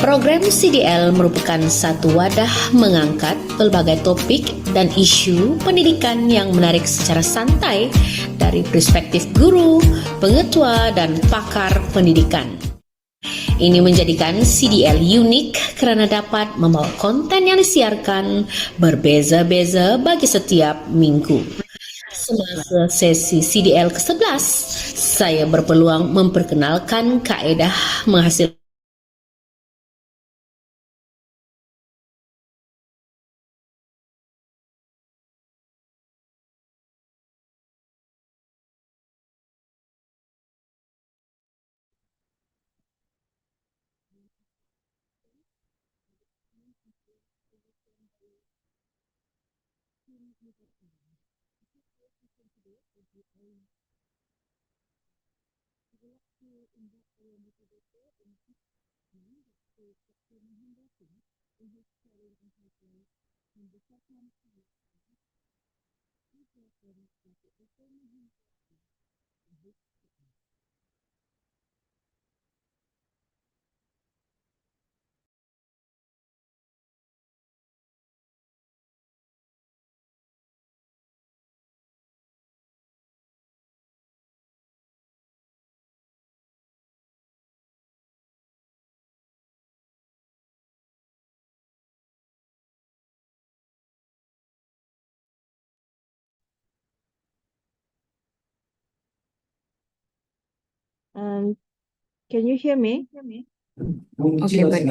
Program CDL merupakan satu wadah mengangkat pelbagai topik dan isu pendidikan yang menarik secara santai dari perspektif guru, pengetua dan pakar pendidikan. Ini menjadikan CDL unik kerana dapat membawa konten yang disiarkan berbeza-beza bagi setiap minggu. Semasa sesi CDL ke-11, saya berpeluang memperkenalkan kaedah menghasilkan Can you hear me? Okay, baik.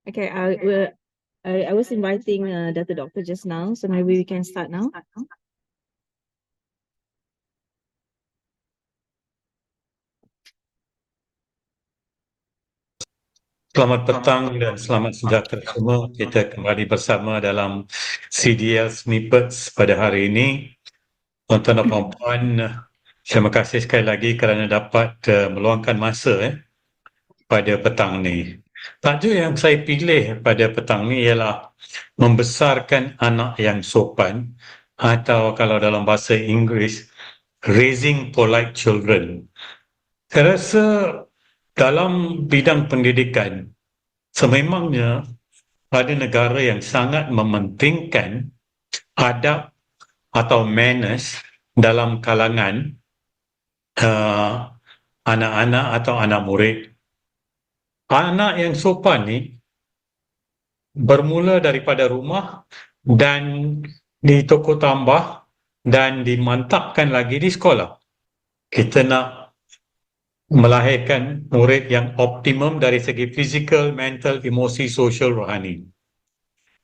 Okay, I was inviting the doctor just now, so maybe we can start now. Selamat petang dan selamat sejahtera semua. Kita kembali bersama dalam CDL Snippets pada hari ini. Tuan-tuan dan puan-puan, terima kasih sekali lagi kerana dapat meluangkan masa pada petang ni. Tajuk yang saya pilih pada petang ni ialah membesarkan anak yang sopan, atau kalau dalam bahasa Inggeris, raising polite children. Saya rasa dalam bidang pendidikan, sememangnya pada negara yang sangat mementingkan adab atau manners dalam kalangan anak-anak atau anak murid. Anak yang sopan ni bermula daripada rumah dan di toko tambah dan dimantapkan lagi di sekolah. Kita nak melahirkan murid yang optimum dari segi fizikal, mental, emosi, sosial, rohani.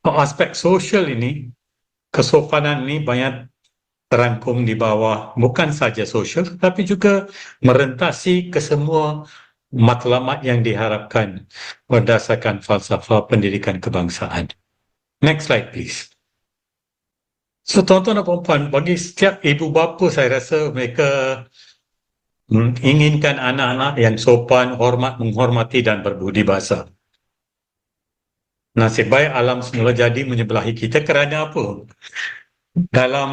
Aspek sosial ini, kesopanan ini banyak terangkum di bawah bukan saja sosial tetapi juga merentasi ke semua matlamat yang diharapkan berdasarkan falsafah pendidikan kebangsaan. Next slide please. So tuan-tuan dan puan-puan, bagi setiap ibu bapa saya rasa mereka inginkan anak-anak yang sopan, hormat, menghormati dan berbudi bahasa. Nasib baik alam semula jadi menyebelahi kita kerana apa? Dalam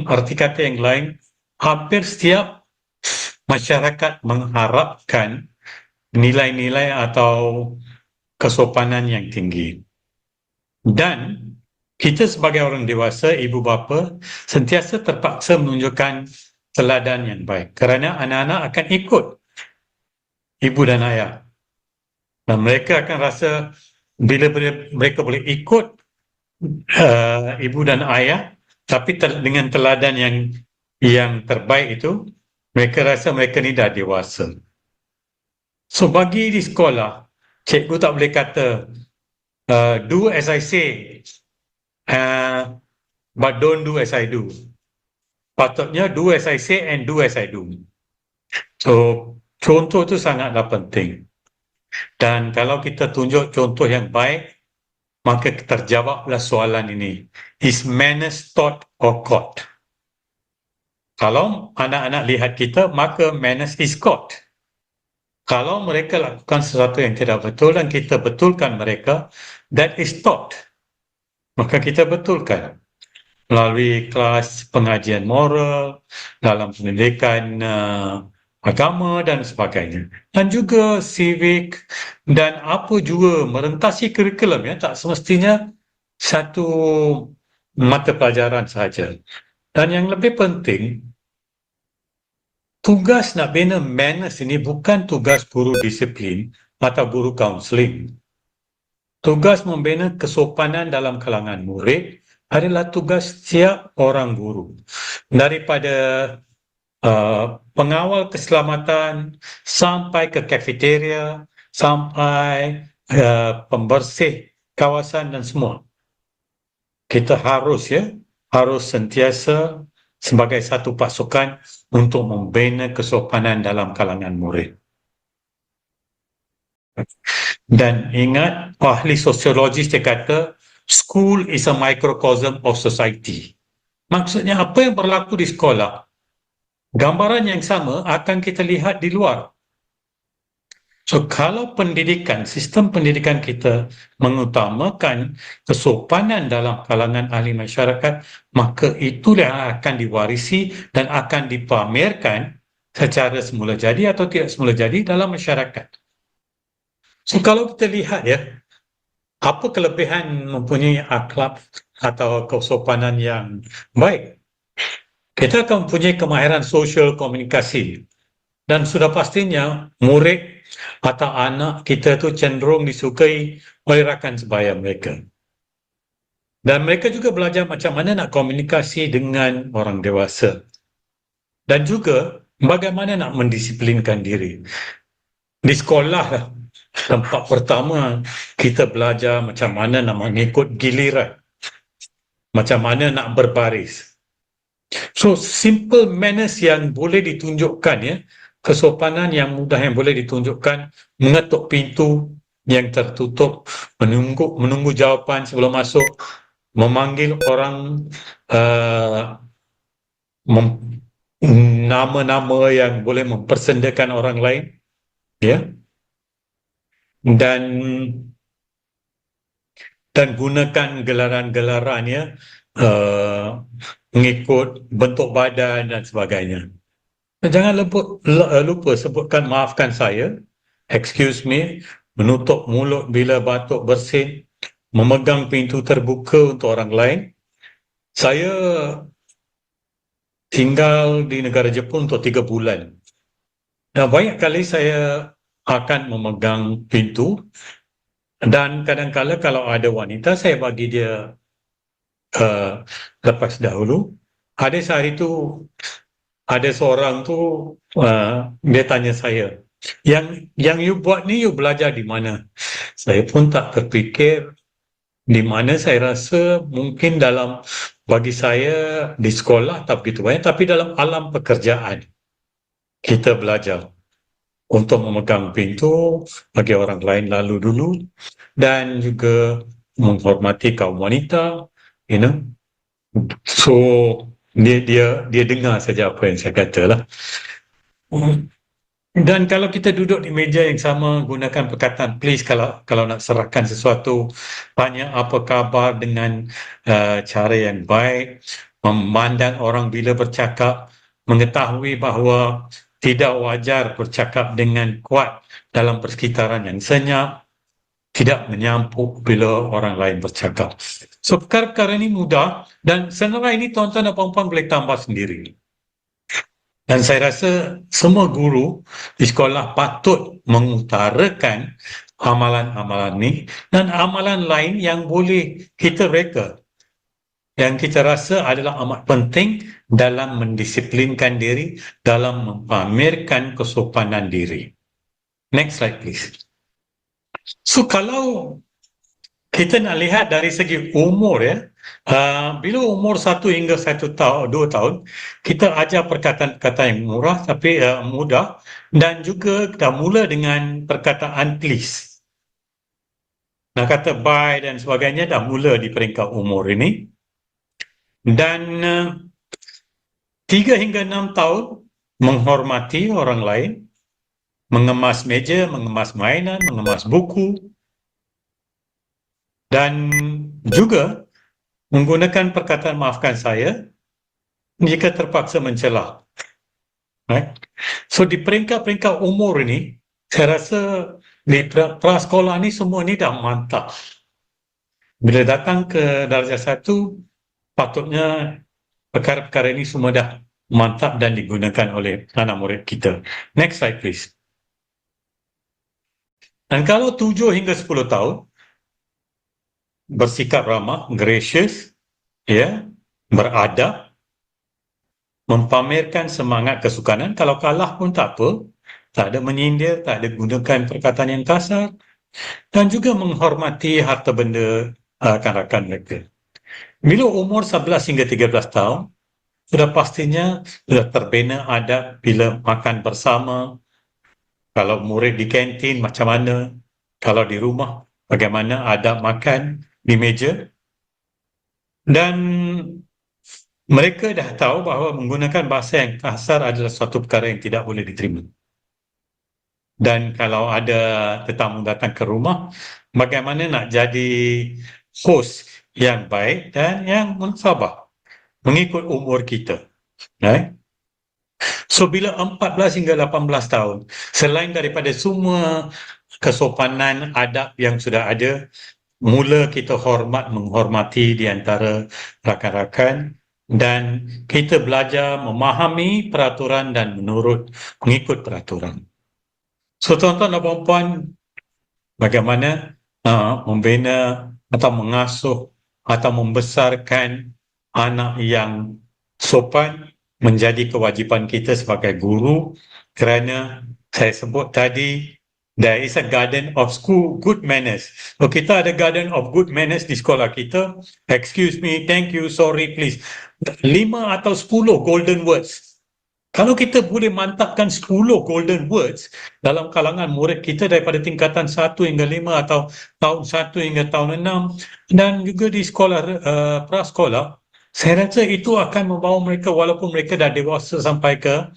arti kata yang lain, hampir setiap masyarakat mengharapkan nilai-nilai atau kesopanan yang tinggi. Dan kita sebagai orang dewasa, ibu bapa, sentiasa terpaksa menunjukkan teladan yang baik kerana anak-anak akan ikut ibu dan ayah. Dan mereka akan rasa bila mereka boleh ikut ibu dan ayah, tapi dengan teladan yang terbaik itu, mereka rasa mereka ni dah dewasa. So bagi di sekolah, cikgu tak boleh kata do as I say, but don't do as I do. Patutnya do as I say and do as I do. So contoh tu sangatlah penting. Dan kalau kita tunjuk contoh yang baik, maka terjawablah soalan ini. Is manners taught or caught? Kalau anak-anak lihat kita, maka manners is caught. Kalau mereka lakukan sesuatu yang tidak betul dan kita betulkan mereka, that is taught. Maka kita betulkan. Melalui kelas pengajian moral, dalam pendidikan agama dan sebagainya. Dan juga civic dan apa juga merentasi kurikulum, ya, tak semestinya satu mata pelajaran sahaja. Dan yang lebih penting, tugas nak bina manners ini bukan tugas guru disiplin atau guru kaunseling. Tugas membina kesopanan dalam kalangan murid adalah tugas setiap orang guru. Daripada pengawal keselamatan sampai ke kafeteria, sampai pembersih kawasan dan semua. Kita harus sentiasa sebagai satu pasukan untuk membina kesopanan dalam kalangan murid. Dan ingat, ahli sosiologis dia kata, school is a microcosm of society. Maksudnya apa yang berlaku di sekolah, gambaran yang sama akan kita lihat di luar. So, kalau sistem pendidikan kita mengutamakan kesopanan dalam kalangan ahli masyarakat, maka itulah yang akan diwarisi dan akan dipamerkan secara semula jadi atau tidak semula jadi dalam masyarakat. So, kalau kita lihat, ya, apa kelebihan mempunyai akhlak atau kesopanan yang baik? Kita akan mempunyai kemahiran sosial komunikasi. Dan sudah pastinya murid atau anak kita tu cenderung disukai oleh rakan sebaya mereka. Dan mereka juga belajar macam mana nak komunikasi dengan orang dewasa. Dan juga bagaimana nak mendisiplinkan diri. Di sekolah, tempat pertama kita belajar macam mana nak mengikut giliran. Macam mana nak berbaris. So, simple manners yang boleh ditunjukkan, ya, kesopanan yang mudah yang boleh ditunjukkan, mengetuk pintu yang tertutup, menunggu jawapan sebelum masuk, memanggil orang nama-nama yang boleh mempersendakan orang lain, ya, dan gunakan gelaran-gelaran, ya, mengikut bentuk badan dan sebagainya. Jangan lupa sebutkan maafkan saya, excuse me, menutup mulut bila batuk bersin, memegang pintu terbuka untuk orang lain. Saya tinggal di negara Jepun untuk 3 bulan. Dan banyak kali saya akan memegang pintu dan kadang-kadang kalau ada wanita, saya bagi dia lepas dahulu. Ada sehari tu, ada seorang tu, dia tanya saya, yang you buat ni, you belajar di mana? Saya pun tak terfikir di mana. Saya rasa mungkin bagi saya di sekolah tak begitu banyak, tapi dalam alam pekerjaan kita belajar untuk memegang pintu bagi orang lain lalu dulu, dan juga menghormati kaum wanita, you know. So, dia dengar saja apa yang saya kata lah. Dan kalau kita duduk di meja yang sama, gunakan perkataan please kalau nak serahkan sesuatu, tanya apa khabar dengan cara yang baik, memandang orang bila bercakap, mengetahui bahawa tidak wajar bercakap dengan kuat dalam persekitaran yang senyap, tidak menyampuk bila orang lain bercakap. So, perkara-perkara ini mudah dan sebenarnya ini tuan-tuan dan puan-puan boleh tambah sendiri. Dan saya rasa semua guru di sekolah patut mengutarakan amalan-amalan ini dan amalan lain yang boleh kita reka, yang kita rasa adalah amat penting dalam mendisiplinkan diri, dalam mempamerkan kesopanan diri. Next slide please. So, kalau kita nak lihat dari segi umur, ya, bila umur 1 hingga 2 tahun, kita ajar perkataan-perkataan yang mudah dan juga kita mula dengan perkataan please. Nak kata bye dan sebagainya dah mula di peringkat umur ini. Dan 3 hingga 6 tahun menghormati orang lain, mengemas meja, mengemas mainan, mengemas buku, dan juga menggunakan perkataan maafkan saya jika terpaksa mencela. Right? So di peringkat-peringkat umur ni, saya rasa di prasekolah ni semua ni dah mantap. Bila datang ke darjah 1, patutnya perkara-perkara ini semua dah mantap dan digunakan oleh anak murid kita. Next slide please. Dan kalau 7 hingga 10 tahun, bersikap ramah, gracious, ya, beradab, mempamerkan semangat kesukanan. Kalau kalah pun tak apa, tak ada menyindir, tak ada gunakan perkataan yang kasar, dan juga menghormati harta benda rakan-rakan mereka. Bila umur 11 hingga 13 tahun, sudah pastinya sudah terbina adab bila makan bersama. Kalau murid di kantin macam mana, kalau di rumah bagaimana adab makan di meja. Dan mereka dah tahu bahawa menggunakan bahasa yang kasar adalah suatu perkara yang tidak boleh diterima. Dan kalau ada tetamu datang ke rumah, bagaimana nak jadi host yang baik dan yang mensabar mengikut umur kita. So bila 14 hingga 18 tahun, selain daripada semua kesopanan adab yang sudah ada, mula kita menghormati di antara rakan-rakan, dan kita belajar memahami peraturan dan mengikut peraturan. So tuan-tuan dan puan-puan, bagaimana membina atau mengasuh atau membesarkan anak yang sopan menjadi kewajipan kita sebagai guru, kerana saya sebut tadi, there is a garden of school good manners. So kita ada garden of good manners di sekolah kita. Excuse me, thank you, sorry, please. 5 atau 10 golden words. Kalau kita boleh mantapkan 10 golden words dalam kalangan murid kita daripada tingkatan 1 hingga 5 atau tahun 1 hingga tahun 6 dan juga di sekolah prasekolah, saya rasa itu akan membawa mereka, walaupun mereka dah dewasa sampai ke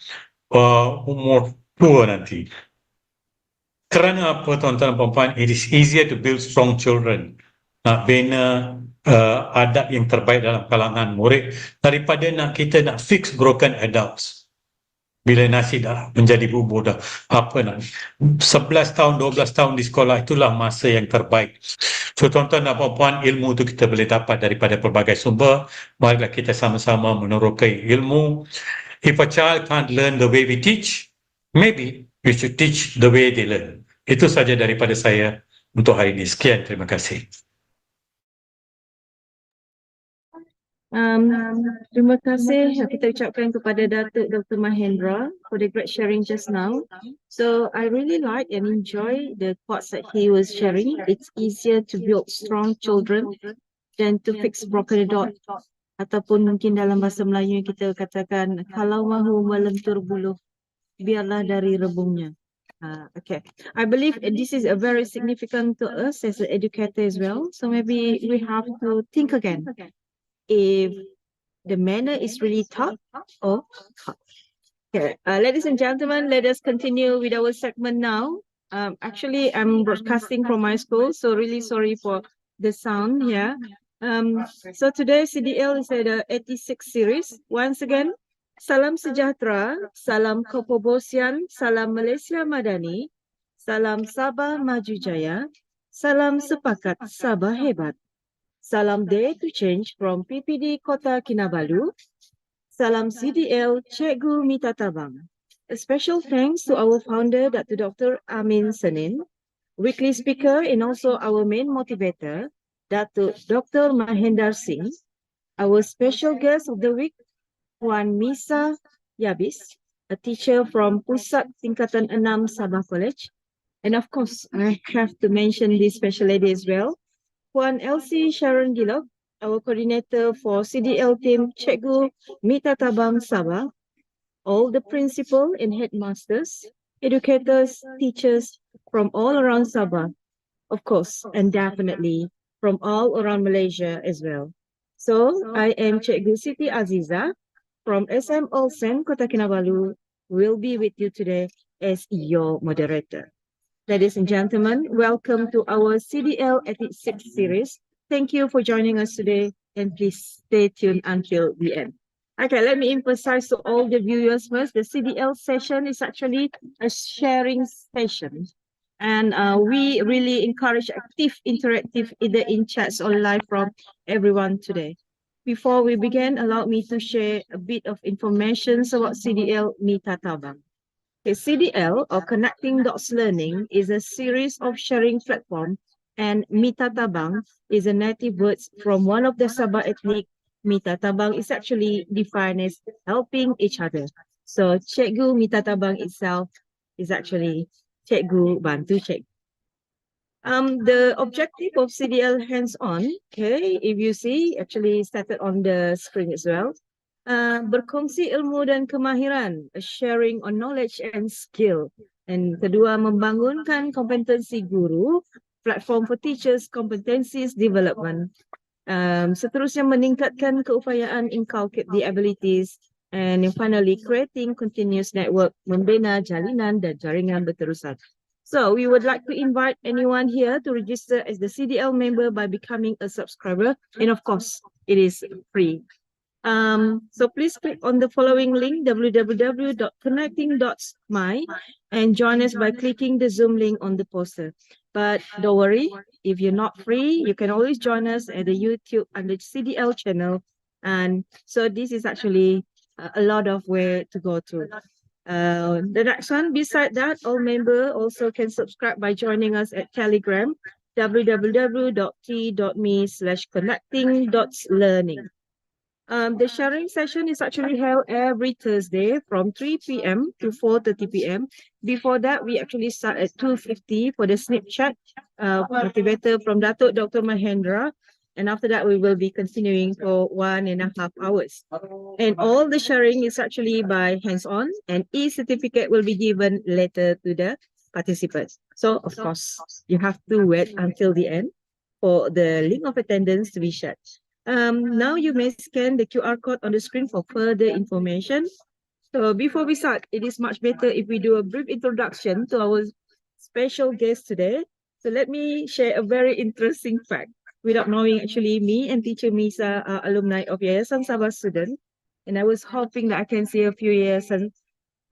umur tua nanti. Kerana apa tuan-tuan dan puan-puan? It is easier to build strong children. Nak bina adab yang terbaik dalam kalangan murid daripada kita nak fix broken adults. Bila nasi dah menjadi bubur dah, apa nak 11 tahun, 12 tahun di sekolah, itulah masa yang terbaik. So tuan-tuan dan puan-puan, ilmu itu kita boleh dapat daripada pelbagai sumber. Marilah kita sama-sama menerokai ilmu. If a child can't learn the way we teach, maybe we should teach the way they learn. Itu saja daripada saya untuk hari ini. Sekian, terima kasih. Terima kasih kita ucapkan kepada Datuk Dr. Mahendra for the great sharing just now. So I really like and enjoy the quotes that he was sharing. It's easier to build strong children than to fix broken adult. Ataupun mungkin dalam bahasa Melayu kita katakan, kalau mahu melentur buluh, biarlah dari rebungnya. Okay, I believe this is a very significant to us as an educator as well. So maybe we have to think again. If the manner is really tough or hard. Okay, ladies and gentlemen, let us continue with our segment now. Actually, I'm broadcasting from my school, so really sorry for the sound here. So today CDL is at the 86 series. Once again, salam sejahtera, salam kepobosian, salam Malaysia Madani, salam Sabah Maju Jaya, salam sepakat Sabah hebat. Salam Dare to Change from PPD Kota Kinabalu. Salam CDL Cikgu Mita Tabang. A special thanks to our founder, Dr. Amin Senin, weekly speaker and also our main motivator, Dr. Mahendra Singh. Our special guest of the week, Puan Misa Yabis, a teacher from Pusat Tingkatan 6 Sabah College. And of course, I have to mention this special lady as well, Puan Elsie Sharon Gilog, our coordinator for CDL team Cikgu Mita Tabang Sabah, all the principal and headmasters, educators, teachers from all around Sabah, of course, and definitely from all around Malaysia as well. So, I am Cikgu Siti Aziza from SM Olsen, Kota Kinabalu, will be with you today as your moderator. Ladies and gentlemen, welcome to our CDL 86 series. Thank you for joining us today, and please stay tuned until the end. Okay, let me emphasize to all the viewers first. The CDL session is actually a sharing session. And we really encourage active, interactive, either in chats or live from everyone today. Before we begin, allow me to share a bit of information about CDL Mita Tabang. Okay, CDL, or Connecting Dots Learning, is a series of sharing platform, and Mita Tabang is a native word from one of the Sabah ethnic. Mita Tabang is actually defined as helping each other. So Cikgu Mita Tabang itself is actually Cikgu Bantu Cikgu. The objective of CDL hands-on, okay, if you see, actually started on the screen as well. Berkongsi ilmu dan kemahiran, a sharing on knowledge and skill. And kedua, membangunkan kompetensi guru, platform for teachers, competencies development. Seterusnya, meningkatkan keupayaan inculcate the abilities. And finally, creating continuous network, membina jalinan dan jaringan berterusan. So we would like to invite anyone here to register as the CDL member by becoming a subscriber. And of course, it is free. So please click on the following link, www.connecting.my, and join us by clicking the Zoom link on the poster. But don't worry, if you're not free, you can always join us at the YouTube and the CDL channel. And so this is actually a lot of where to go to. The next one, beside that, all members also can subscribe by joining us at Telegram, www.t.me/connecting.learning. The sharing session is actually held every Thursday from 3 p.m. to 4:30 p.m. Before that, we actually start at 2:50 for the snip chat, motivator from Datuk Dr. Mahendra. And after that, we will be continuing for 1.5 hours. And all the sharing is actually by hands-on, and e-certificate will be given later to the participants. So, of course, you have to wait until the end for the link of attendance to be shared. Now you may scan the QR code on the screen for further information. So before we start, it is much better if we do a brief introduction to our special guest today. So let me share a very interesting fact. Without knowing, actually, me and teacher Misa are alumni of Yayasan Sabah student. And I was hoping that I can see a few Yayasan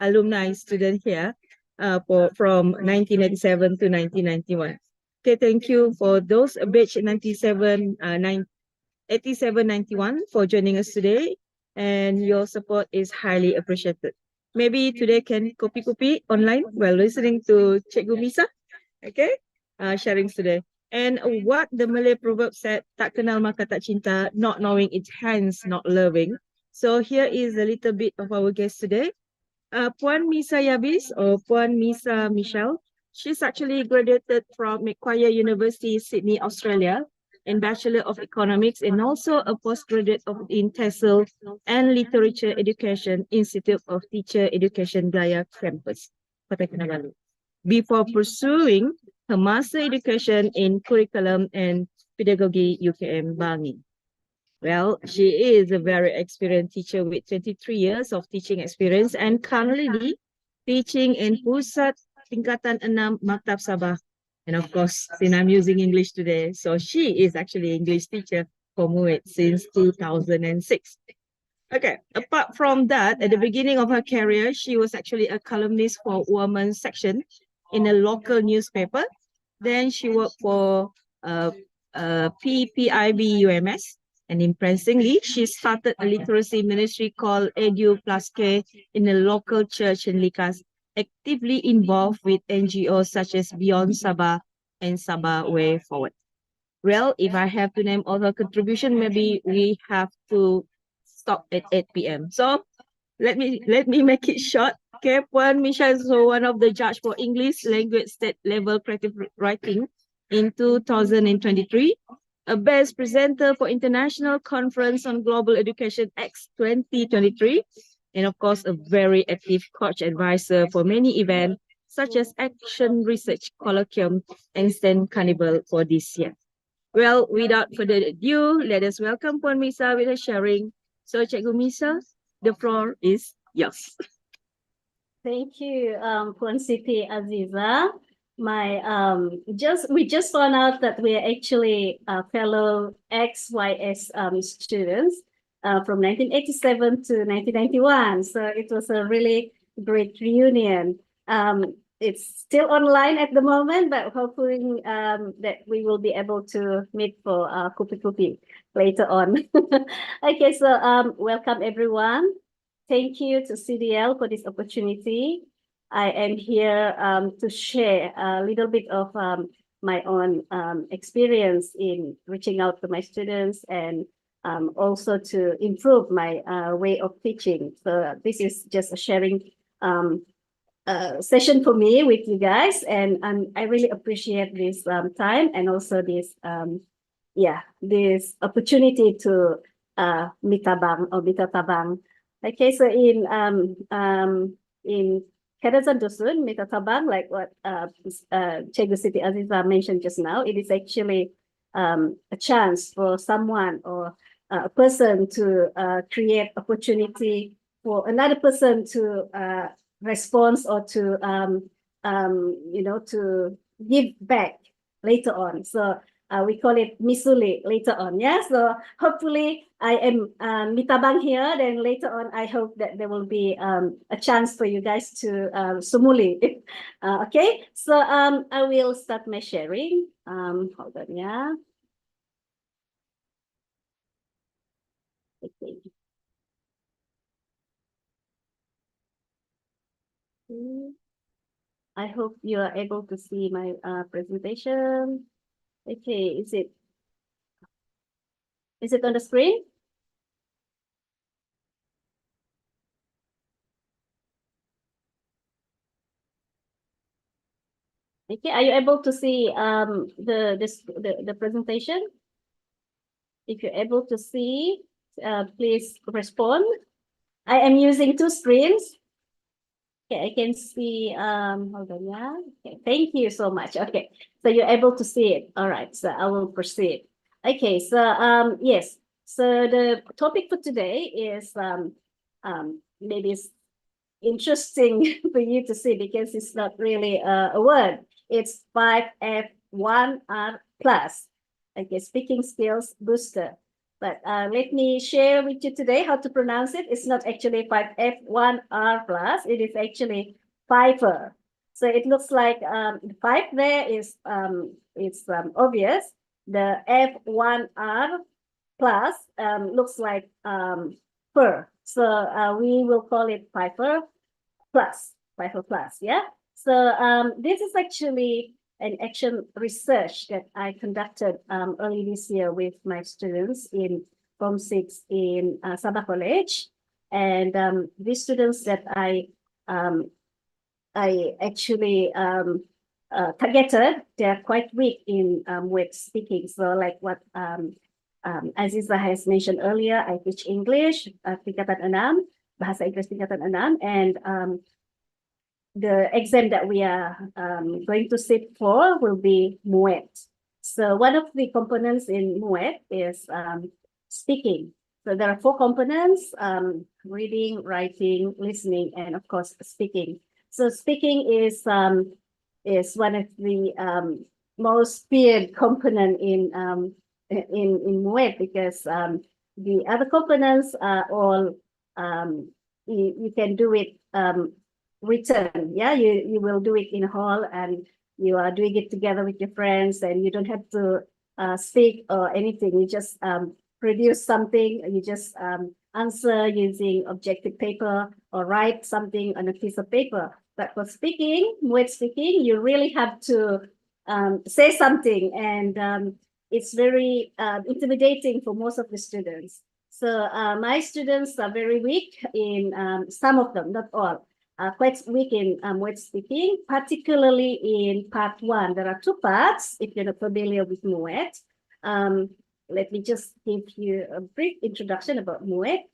alumni student here from 1997 to 1991. Okay, thank you for those batch 97, 8791 for joining us today, and your support is highly appreciated. Maybe today can kopi-kopi online while listening to Cikgu Misa, okay? Sharing today. And what the Malay proverb said, tak kenal maka tak cinta, not knowing its hands, not loving. So here is a little bit of our guest today. Puan Misa Yabis, or Puan Misa Michelle. She's actually graduated from Macquarie University, Sydney, Australia, and Bachelor of Economics, and also a postgraduate in TESOL and Literature Education, Institute of Teacher Education, Gaya Campus, Kota Kinabalu, before pursuing her Master Education in Curriculum and Pedagogy, UKM, Bangi. Well, she is a very experienced teacher with 23 years of teaching experience and currently teaching in Pusat Tingkatan 6 Maktab Sabah. And of course, since I'm using English today, so she is actually an English teacher for MUET since 2006. Okay, apart from that, at the beginning of her career, she was actually a columnist for women's section in a local newspaper. Then she worked for PPIB UMS. And impressively, she started a literacy ministry called Edu Plus K in a local church in Likas, actively involved with NGOs such as Beyond Sabah and Sabah Way Forward. Well, if I have to name all her contribution, maybe we have to stop at 8 p.m. So let me make it short. Okay, Puan Misha is one of the judge for English language state level creative writing in 2023. A best presenter for International Conference on Global Education X 2023, and of course, a very active coach advisor for many events such as Action Research Colloquium and Stand Carnival for this year. Well, without further ado, let us welcome Puan Misa with her sharing. So, Cikgu Misa, the floor is yours. Thank you, Puan Siti Aziza. We just found out that we are actually fellow XYS students. from 1987 to 1991. So it was a really great reunion. It's still online at the moment, but hoping that we will be able to meet for Kupi Kupi later on. Okay, so welcome everyone. Thank you to CDL for this opportunity. I am here to share a little bit of my own experience in reaching out to my students and also to improve my way of teaching. So this is just a sharing session for me with you guys, and I really appreciate this time and also this this opportunity to mitabang or mitatabang. Okay, so in Kadazan Dusun, mitatabang, like what Cikgu Siti Aziza mentioned just now, it is actually a chance for someone or a person to create opportunity for another person to respond or to to give back later on. So we call it misuli later on. Yeah. So hopefully I am mitabang here. Then later on, I hope that there will be a chance for you guys to sumuli. Okay. So I will start my sharing. Hold on. Yeah. Okay. I hope you are able to see my presentation. Okay, is it on the screen? Okay, are you able to see the presentation? If you're able to see, please respond. I am using two screens. Okay, I can see, hold on, yeah. Okay, thank you so much. Okay, so you're able to see it. All right, so I will proceed. Okay, so yes, so the topic for today is maybe it's interesting for you to see because it's not really a word. It's 5F1R plus, okay, speaking skills booster. But let me share with you today how to pronounce it. It's not actually 5F1R plus, it is actually Pfeiffer. So it looks like the 5 there is it's obvious. The F1R plus looks like fur. So we will call it Pfeiffer plus, yeah. So this is actually an action research that I conducted early this year with my students in Form 6 in Sabah College. And these students that I actually targeted, they're quite weak in MUET speaking. So like what Aziza has mentioned earlier, I teach English, tingkatan 6, Bahasa Inggris tingkatan 6, and the exam that we are going to sit for will be MUET. So one of the components in MUET is speaking. So there are 4 components, reading, writing, listening, and of course, speaking. So speaking is one of the most feared component in MUET because the other components are all you can do it written. Yeah, you will do it in hall and you are doing it together with your friends and you don't have to speak or anything. You just produce something, you just answer using objective paper or write something on a piece of paper. But for speaking, MUET speaking, you really have to say something, and it's very intimidating for most of the students. So my students are very weak in some of them, not all. Quite weak in MUET speaking, particularly in part 1. There are 2 parts, if you're not familiar with MUET. Let me just give you a brief introduction about MUET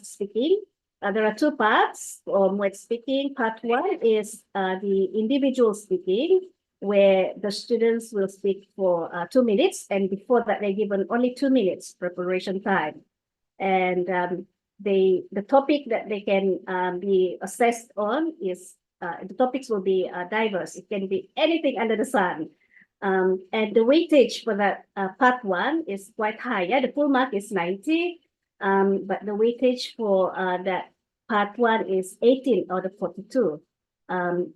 speaking. There are 2 parts for MUET speaking. Part 1 is the individual speaking, where the students will speak for 2 minutes, and before that, they're given only 2 minutes preparation time. And the topic that they can be assessed on is the topics will be diverse. It can be anything under the sun. And the weightage for that part 1 is quite high. Yeah, the full mark is 90. but the weightage for that part 1 is 18 out of 42.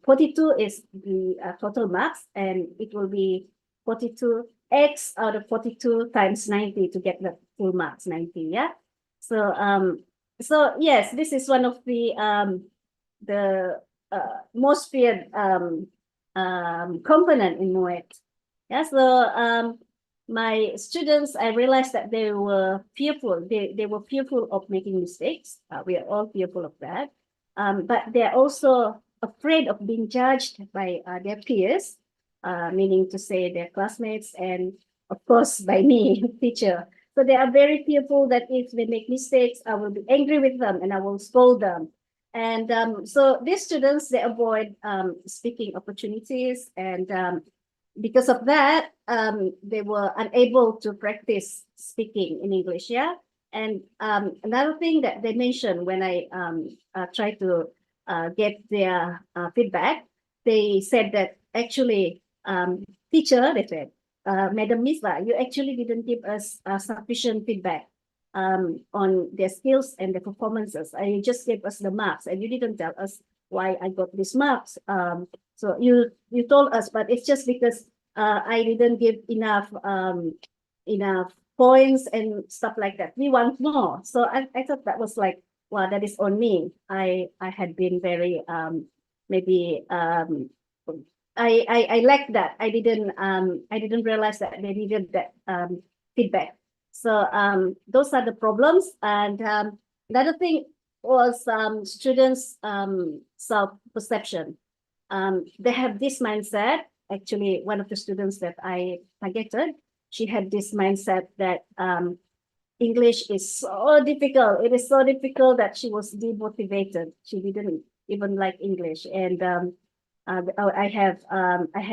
42 is the total marks, and it will be 42x out of 42 times 90 to get the full marks, 90. Yeah. So yes, this is one of the most feared component in MUET. Yeah. So my students, I realized that they were fearful. They were fearful of making mistakes. We are all fearful of that. But they're also afraid of being judged by their peers, meaning to say their classmates, and of course by me, teacher. So they are very fearful that if they make mistakes, I will be angry with them and I will scold them. And so these students, they avoid speaking opportunities, and because of that, they were unable to practice speaking in English. Yeah. And another thing that they mentioned when I tried to get their feedback, they said that actually, teacher, they said, Madam Misla, you actually didn't give us sufficient feedback on their skills and their performances. You just gave us the marks, and you didn't tell us why I got these marks. So you told us, but it's just because I didn't give enough points and stuff like that. We want more. So I thought that was like, wow, that is on me. I had been very maybe I lacked that. I didn't realize that they needed that feedback. So those are the problems. And another thing was students' self-perception. They have this mindset. Actually, one of the students that I targeted, she had this mindset that English is so difficult. It is so difficult that she was demotivated. She didn't even like English. And I had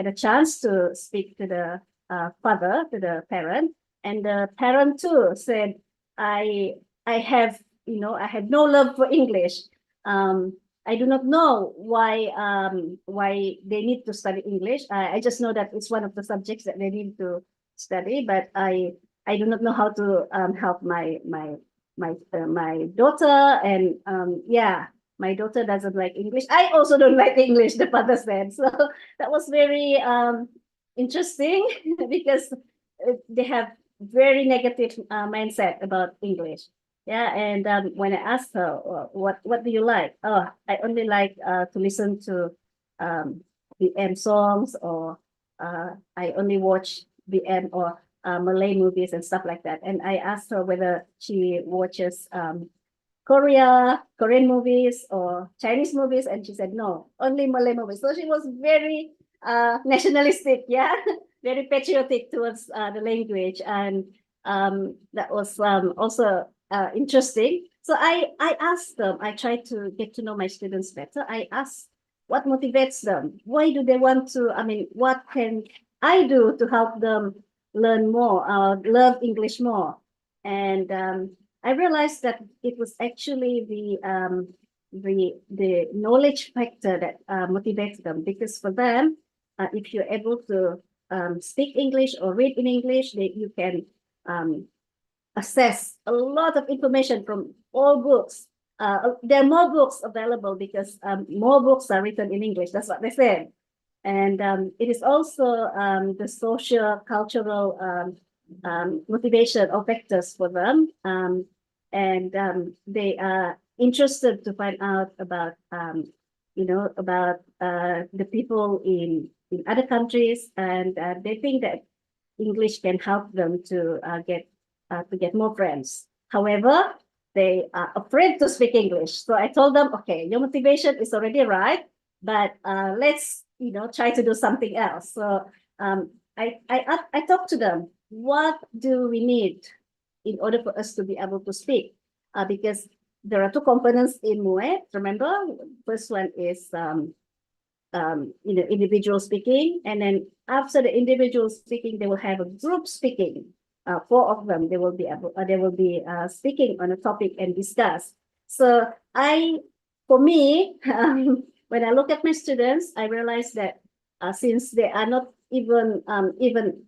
a chance to speak to the father, to the parent, and the parent too said, I have no love for English. I do not know why they need to study English. I just know that it's one of the subjects that they need to study, but I do not know how to help my daughter, and yeah, my daughter doesn't like English. I also don't like English, the father said. So that was very interesting because they have very negative mindset about English. Yeah, and when I asked her, what do you like? Oh, I only like to listen to BM songs, or I only watch BM or Malay movies and stuff like that. And I asked her whether she watches Korean movies or Chinese movies, and she said no, only Malay movies. So she was very nationalistic, yeah, very patriotic towards the language, and that was also interesting. So I asked them, I tried to get to know my students better. I asked what motivates them, why do they want to, I mean, what can I do to help them learn more, love English more? And I realized that it was actually the knowledge factor that motivates them, because for them, if you're able to speak English or read in English, you can access a lot of information from all books. There are more books available because more books are written in English. That's what they said. And it is also the social, cultural motivation or factors for them. And they are interested to find out about, about the people in other countries. And they think that English can help them to get more friends. However, they are afraid to speak English. So I told them, okay, your motivation is already right, but let's try to do something else. So I talked to them. What do we need in order for us to be able to speak? Because there are two components in MUET. Remember, first one is individual speaking, and then after the individual speaking, they will have a group speaking. 4 of them, they will be speaking on a topic and discuss. So for me, when I look at my students, I realize that since they are not even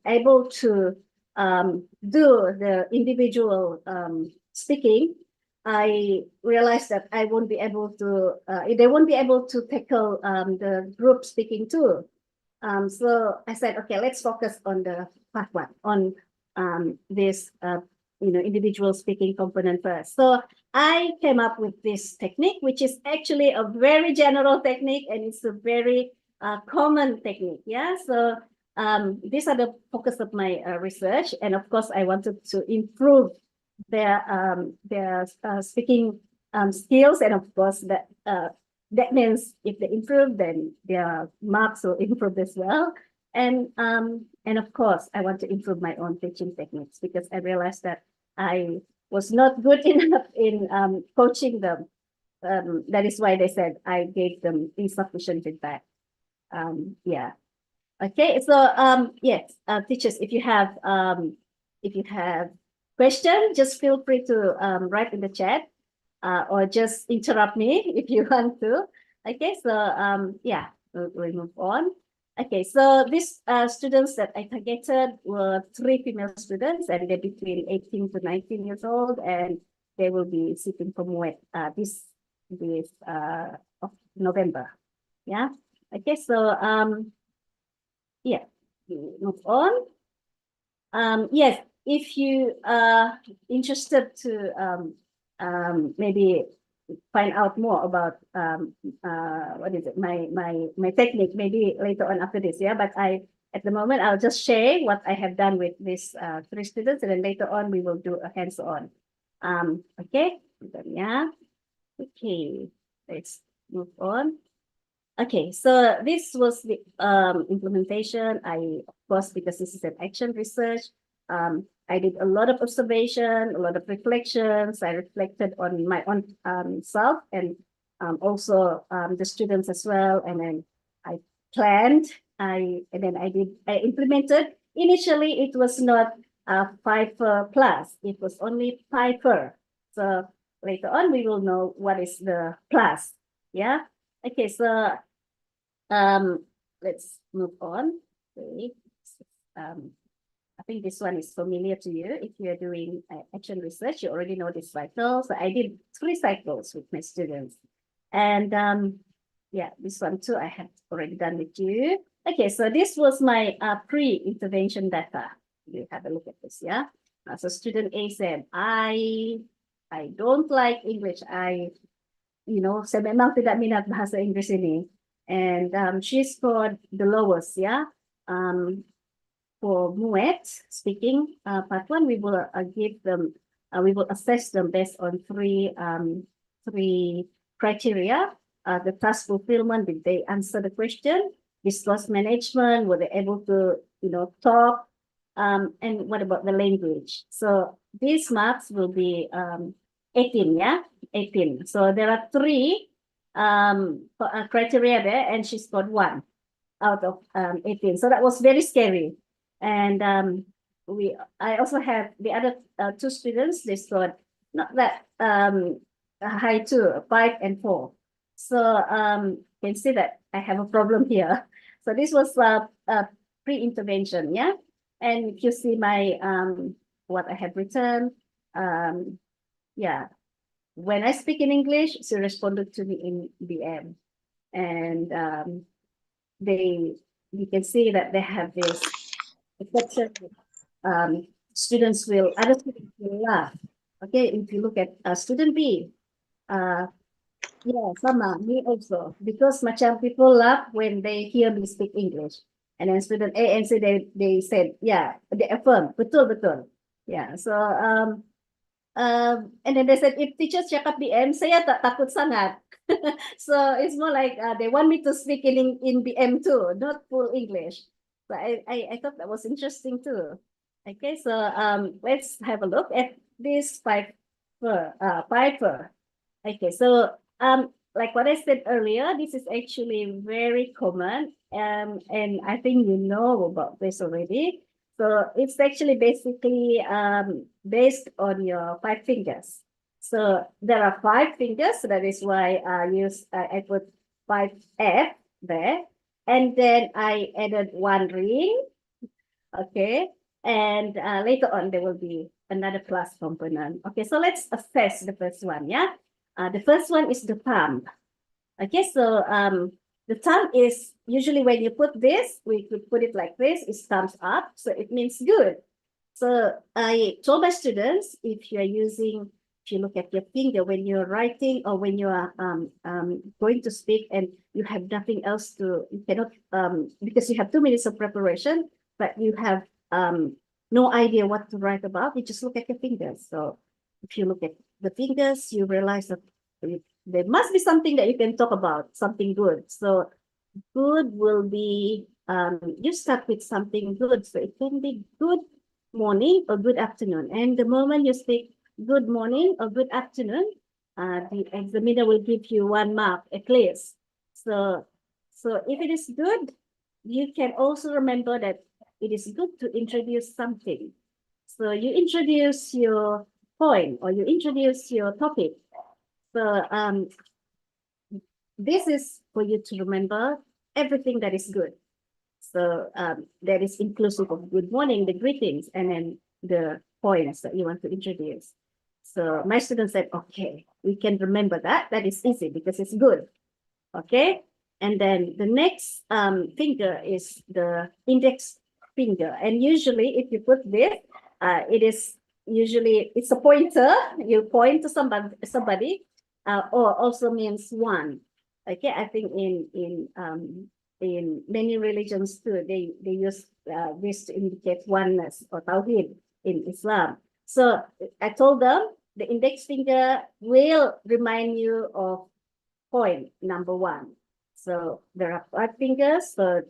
able to do the individual speaking, I realized that I won't be able to, they won't be able to tackle the group speaking too. So I said, okay, let's focus on the part one, on this, individual speaking component first. So I came up with this technique, which is actually a very general technique, and it's a very common technique. Yeah. So these are the focus of my research, and of course, I wanted to improve their speaking skills, and of course that means if they improve, then their marks will improve as well. And of course, I want to improve my own teaching techniques, because I realized that I was not good enough in coaching them. That is why they said I gave them insufficient feedback. Yeah. Okay. So yes, teachers, if you have question, just feel free to write in the chat, or just interrupt me if you want to. Okay, so yeah, we'll move on. Okay, so these students that I targeted were 3 female students, and they're between 18 to 19 years old, and they will be sitting for MUET this of November. Yeah. Okay, so yeah, we move on. Yes, if you are interested to maybe find out more about what is it, my technique, maybe later on after this, yeah. But at the moment, I'll just share what I have done with these 3 students, and then later on we will do a hands-on. Okay, yeah. Okay, let's move on. Okay, so this was the implementation. Of course, because this is an action research, I did a lot of observation, a lot of reflections. I reflected on my own self, and also the students as well. And then I planned, I implemented. Initially, it was not 5 plus, it was only 5 per. So later on, we will know what is the plus. Yeah. Okay, so let's move on. Okay. I think this one is familiar to you. If you're doing action research, you already know this cycle. So I did 3 cycles with my students. And yeah, this one too, I have already done with you. Okay, so this was my pre-intervention data. You have a look at this, yeah? So student A said, I don't like English. Saya memang tidak minat bahasa Inggris ini. And she scored the lowest, yeah? For MUET speaking part 1, we will give them, we will assess them based on 3 criteria. The task fulfillment, did they answer the question? Discourse management, were they able to, talk? And what about the language? So these marks will be 18, yeah, 18. So there are 3 criteria there, and she scored 1 out of 18. So that was very scary. And I also have the other 2 students. They scored not that high too, 5 and 4. So you can see that I have a problem here. So this was pre-intervention, yeah. And if you see my what I have written, yeah. When I speak in English, she responded to me in BM, and you can see that they have this exception. Other students will laugh. Okay, if you look at student B, yeah, sama, me also, because macam people laugh when they hear me speak English. And then student A and C, they said, yeah, they affirm, betul, betul. Yeah, so and then they said, if teachers cakap BM, saya tak takut sangat. So it's more like they want me to speak in BM too, not full English. So I thought that was interesting too. Okay, so let's have a look at this 5 per. Okay, so like what I said earlier, this is actually very common, and I think you know about this already. So it's actually basically based on your 5 fingers. So there are 5 fingers, so that is why I put 5F there, and then I added 1 ring. Okay, and later on there will be another plus component. Okay, so let's assess the first one, yeah? The first one is the thumb. Okay, so the thumb is usually when you put this, we could put it like this, it's thumbs up, so it means good. So I told my students, if you look at your finger when you're writing or when you are going to speak and you have nothing else to, you cannot, because you have 2 minutes of preparation, but you have no idea what to write about, you just look at your fingers. So if you look at the fingers, you realize that there must be something that you can talk about, something good. So good will be, you start with something good. So it can be good morning or good afternoon. And the moment you speak good morning or good afternoon, the examiner will give you 1 mark at least. So if it is good, you can also remember that it is good to introduce something. So you introduce your point or you introduce your topic. So this is for you to remember everything that is good. So that is inclusive of good morning, the greetings, and then the points that you want to introduce. So my students said, okay, we can remember that. That is easy because it's good. Okay. And then the next finger is the index finger. And usually if you put this, it is usually, it's a pointer. You point to somebody or also means one. Okay. I think in many religions too, they use this to indicate oneness or tawhid in Islam. So I told them the index finger will remind you of point number 1. So there are 5 fingers. So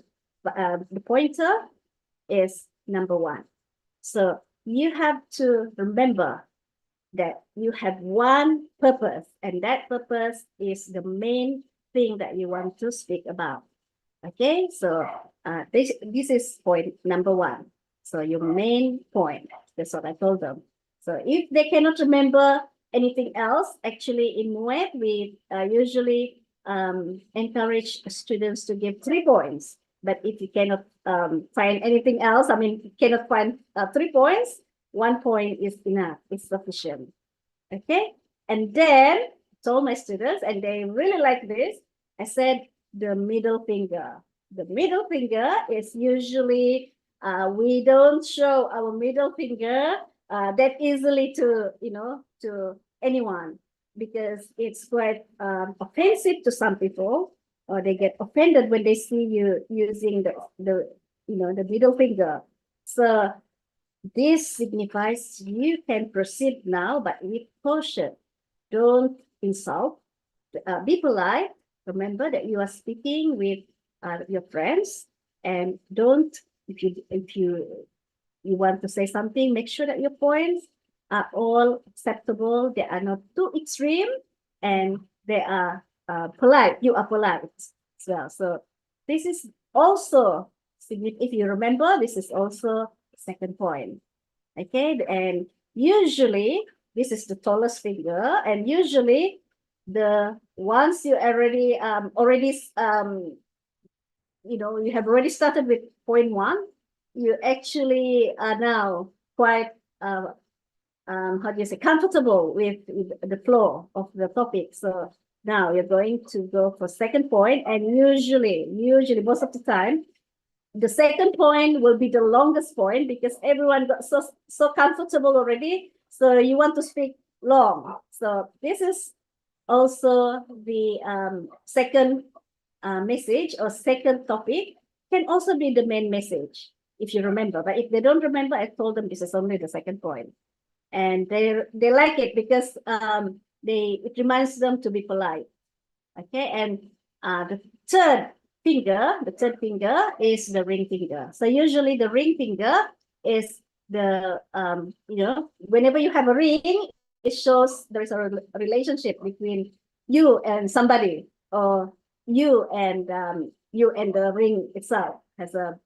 the pointer is number 1. So you have to remember that you have one purpose, and that purpose is the main thing that you want to speak about. Okay, so this is point number 1. So your main point, that's what I told them. So if they cannot remember anything else, actually in MUET, we usually encourage students to give 3 points. But if you cannot find anything else, I mean, you cannot find 3 points, 1 point is enough, it's sufficient. Okay, and then I told my students, and they really like this, I said, the middle finger. The middle finger is usually, we don't show our middle finger that easily to, to anyone, because it's quite offensive to some people, or they get offended when they see you using the middle finger. So this signifies you can proceed now, but with caution. Don't insult. Be polite. Remember that you are speaking with your friends, and don't, if you want to say something, make sure that your points are all acceptable. They are not too extreme, and they are polite. You are polite as well. So this is also significant. If you remember, this is also the second point. Okay, and usually this is the tallest finger, and usually the once you already you have already started with point 1, you actually are now quite how do you say, comfortable with the flow of the topic. So now you're going to go for second point, and usually most of the time the second point will be the longest point, because everyone got so comfortable already, so you want to speak long. So this is also the second message or second topic, can also be the main message if you remember. But if they don't remember, I told them this is only the second point, and they like it because it reminds them to be polite. Okay, and the third finger is the ring finger. So usually the ring finger is the whenever you have a ring, it shows there is a relationship between you and somebody, or you and the ring itself has a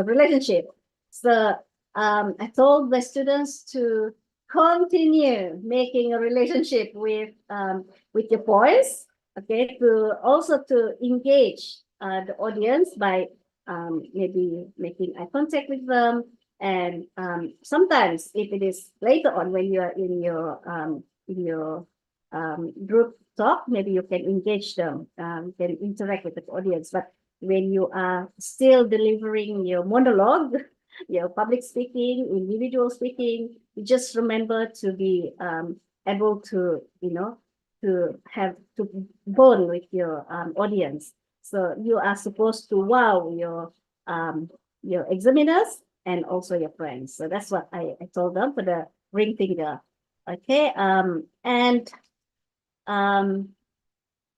relationship. So I told the students to continue making a relationship with your points. Okay, to engage the audience by maybe making eye contact with them, And sometimes if it is later on when you are in your group talk, maybe you can engage them, can interact with the audience. But when you are still delivering your monologue, your public speaking, individual speaking, you just remember to be able to, to have to bond with your audience. So you are supposed to wow your examiners and also your friends. So that's what I told them for the ring finger. Okay.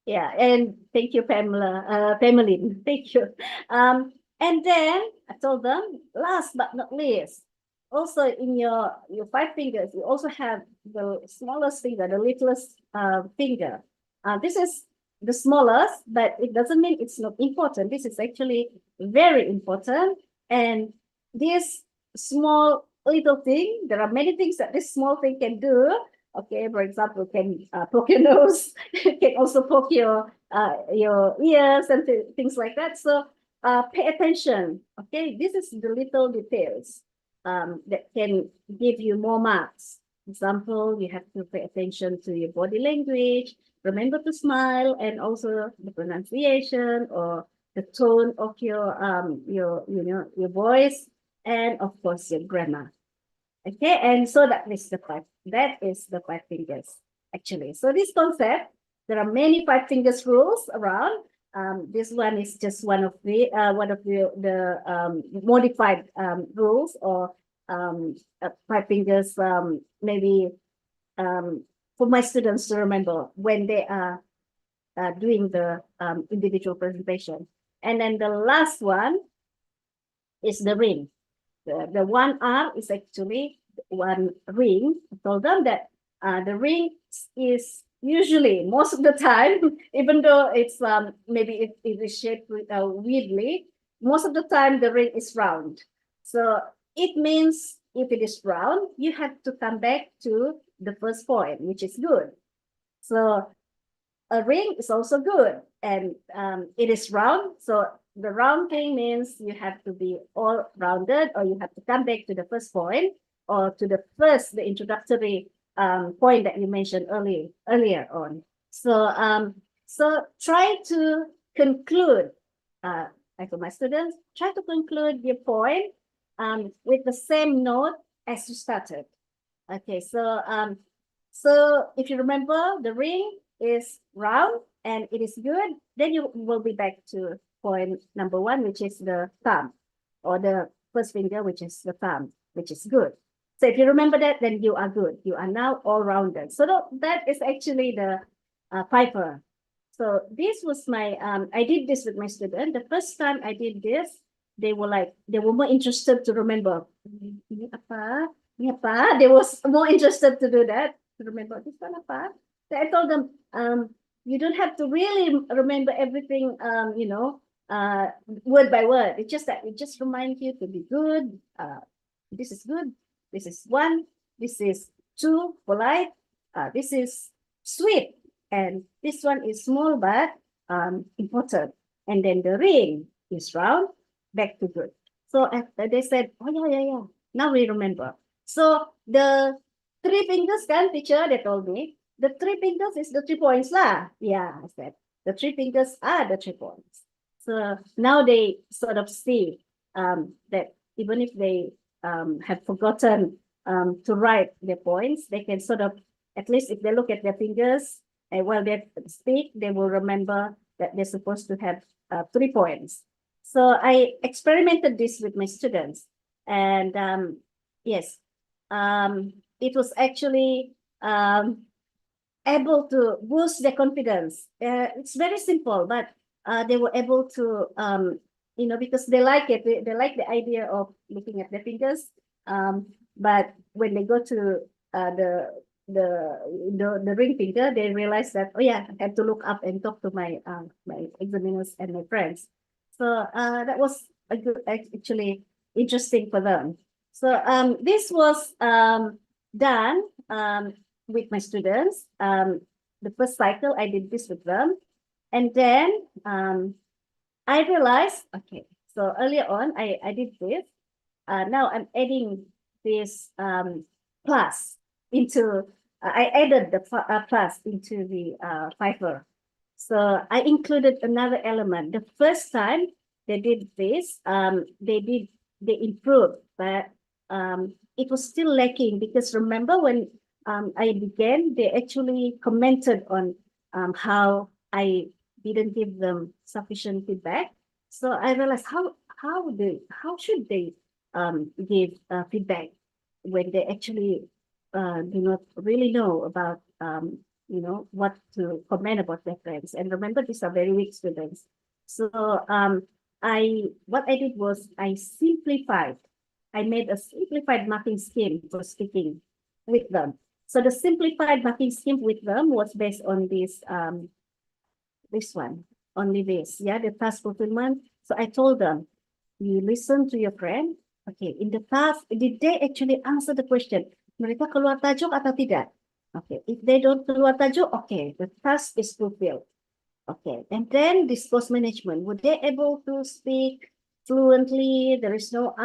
Yeah, and thank you, Pamela, Pameline. Thank you. And then I told them, last but not least, also in your 5 fingers, you also have the smallest finger, the littlest finger. This is the smallest, but it doesn't mean it's not important. This is actually very important. And this small little thing, there are many things that this small thing can do. Okay, for example, can poke your nose, can also poke your ears and things like that. So pay attention. Okay, this is the little details that can give you more marks. Example, you have to pay attention to your body language. Remember to smile, and also the pronunciation or the tone of your voice, and of course your grammar. Okay, and so that is the 5 fingers actually. So this concept, there are many 5 fingers rules around. This one is just one of the modified rules, or 5 fingers, maybe for my students to remember when they are doing the individual presentation. And then the last one is the ring. The 1 R is actually 1 ring. I told them that the ring is usually, most of the time, even though it's maybe it is shaped weirdly, most of the time the ring is round. So it means if it is round, you have to come back to the first point, which is good. So a ring is also good, and it is round. So the round thing means you have to be all rounded, or you have to come back to the first point, or to the introductory point that you mentioned earlier on. So try to conclude, like for my students, try to conclude your point with the same note as you started. Okay, so if you remember, the ring is round and it is good, then you will be back to point number 1, which is the thumb, or the first finger, which is the thumb, which is good. So if you remember that, then you are good. You are now all rounded. So that is actually the Piper. So this was my, I did this with my student. The first time I did this, they were more interested to remember. Ini apa? Ini apa? They was more interested to do that, to remember this one apa. So I told them, you don't have to really remember everything, word by word. It's just that it just reminds you to be good. This is good. This is 1. This is 2, polite. This is sweet. And this one is small but important. And then the ring is round, back to good. So after they said, oh yeah. Now we remember. So the 3 fingers, kan, teacher, they told me, the 3 fingers is the 3 points lah. Yeah, I said, the 3 fingers are the 3 points. So now they sort of see that even if they have forgotten to write their points, they can sort of, at least if they look at their fingers and while they speak, they will remember that they're supposed to have 3 points. So I experimented this with my students, and yes, it was actually able to boost their confidence. It's very simple, but they were able to, because they like it. They like the idea of looking at their fingers. But when they go to the ring finger, they realize that, oh yeah, I have to look up and talk to my examiners and my friends. So that was a good, actually interesting for them. So this was done with my students. The first cycle, I did this with them. And then I realized, okay, so earlier on, I did this. now I'm adding this plus into, I added the plus into the Fiverr. So I included another element. The first time they did this, they improved, but it was still lacking, because remember when I began, they actually commented on how I didn't give them sufficient feedback. So I realized how should they give feedback when they actually do not really know about what to comment about their friends. And remember, these are very weak students. So what I did was I made a simplified marking scheme for speaking with them. So the simplified marking scheme with them was based on this one, only this, yeah, the task fulfillment. So I told them, you listen to your friend. Okay, in the task, did they actually answer the question? Mereka keluar tajuk atau tidak? Okay, if they don't keluar tajuk, okay, the task is fulfilled. Okay, and then discourse management. Were they able to speak fluently? There is no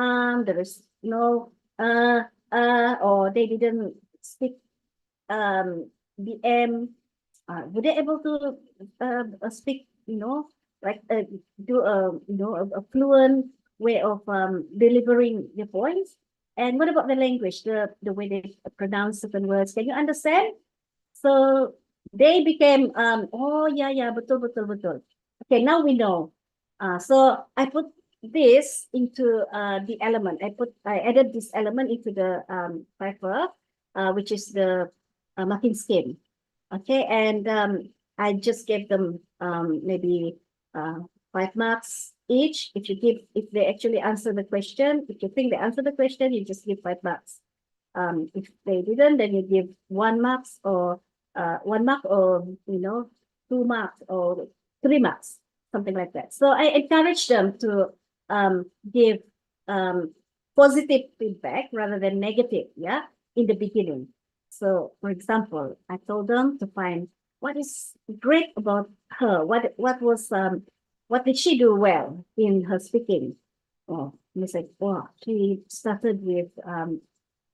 there is no or they didn't speak BM. Were they able to speak, like do a fluent way of delivering the points? And what about the language, the way they pronounce certain words? Can you understand? So they became oh yeah, betul. Okay, now we know. So I put this into the element. I added this element into the Fiverr, which is the marking scheme. Okay, and I just gave them maybe 5 marks each. If they actually answer the question, if you think they answer the question, you just give 5 marks. If they didn't, then you give 1 mark or 1 mark, or 2 marks or 3 marks, something like that. So I encourage them to give positive feedback rather than negative, yeah, in the beginning. So, for example, I told them to find what is great about her. What did she do well in her speaking? Oh, they said, oh, she started with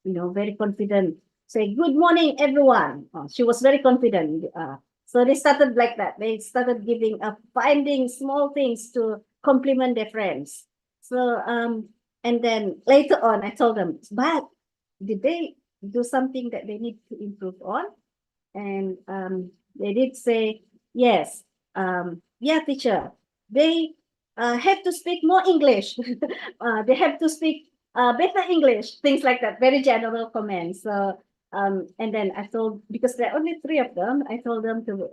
very confident. Say, good morning, everyone. Oh, she was very confident. So they started like that. They started finding small things to compliment their friends. So, and then later on, I told them, but did they do something that they need to improve on? And they did say, yes, yeah, teacher, they have to speak more English. They have to speak better English, things like that, very general comments. So, and then I told, because there are only 3 of them, I told them to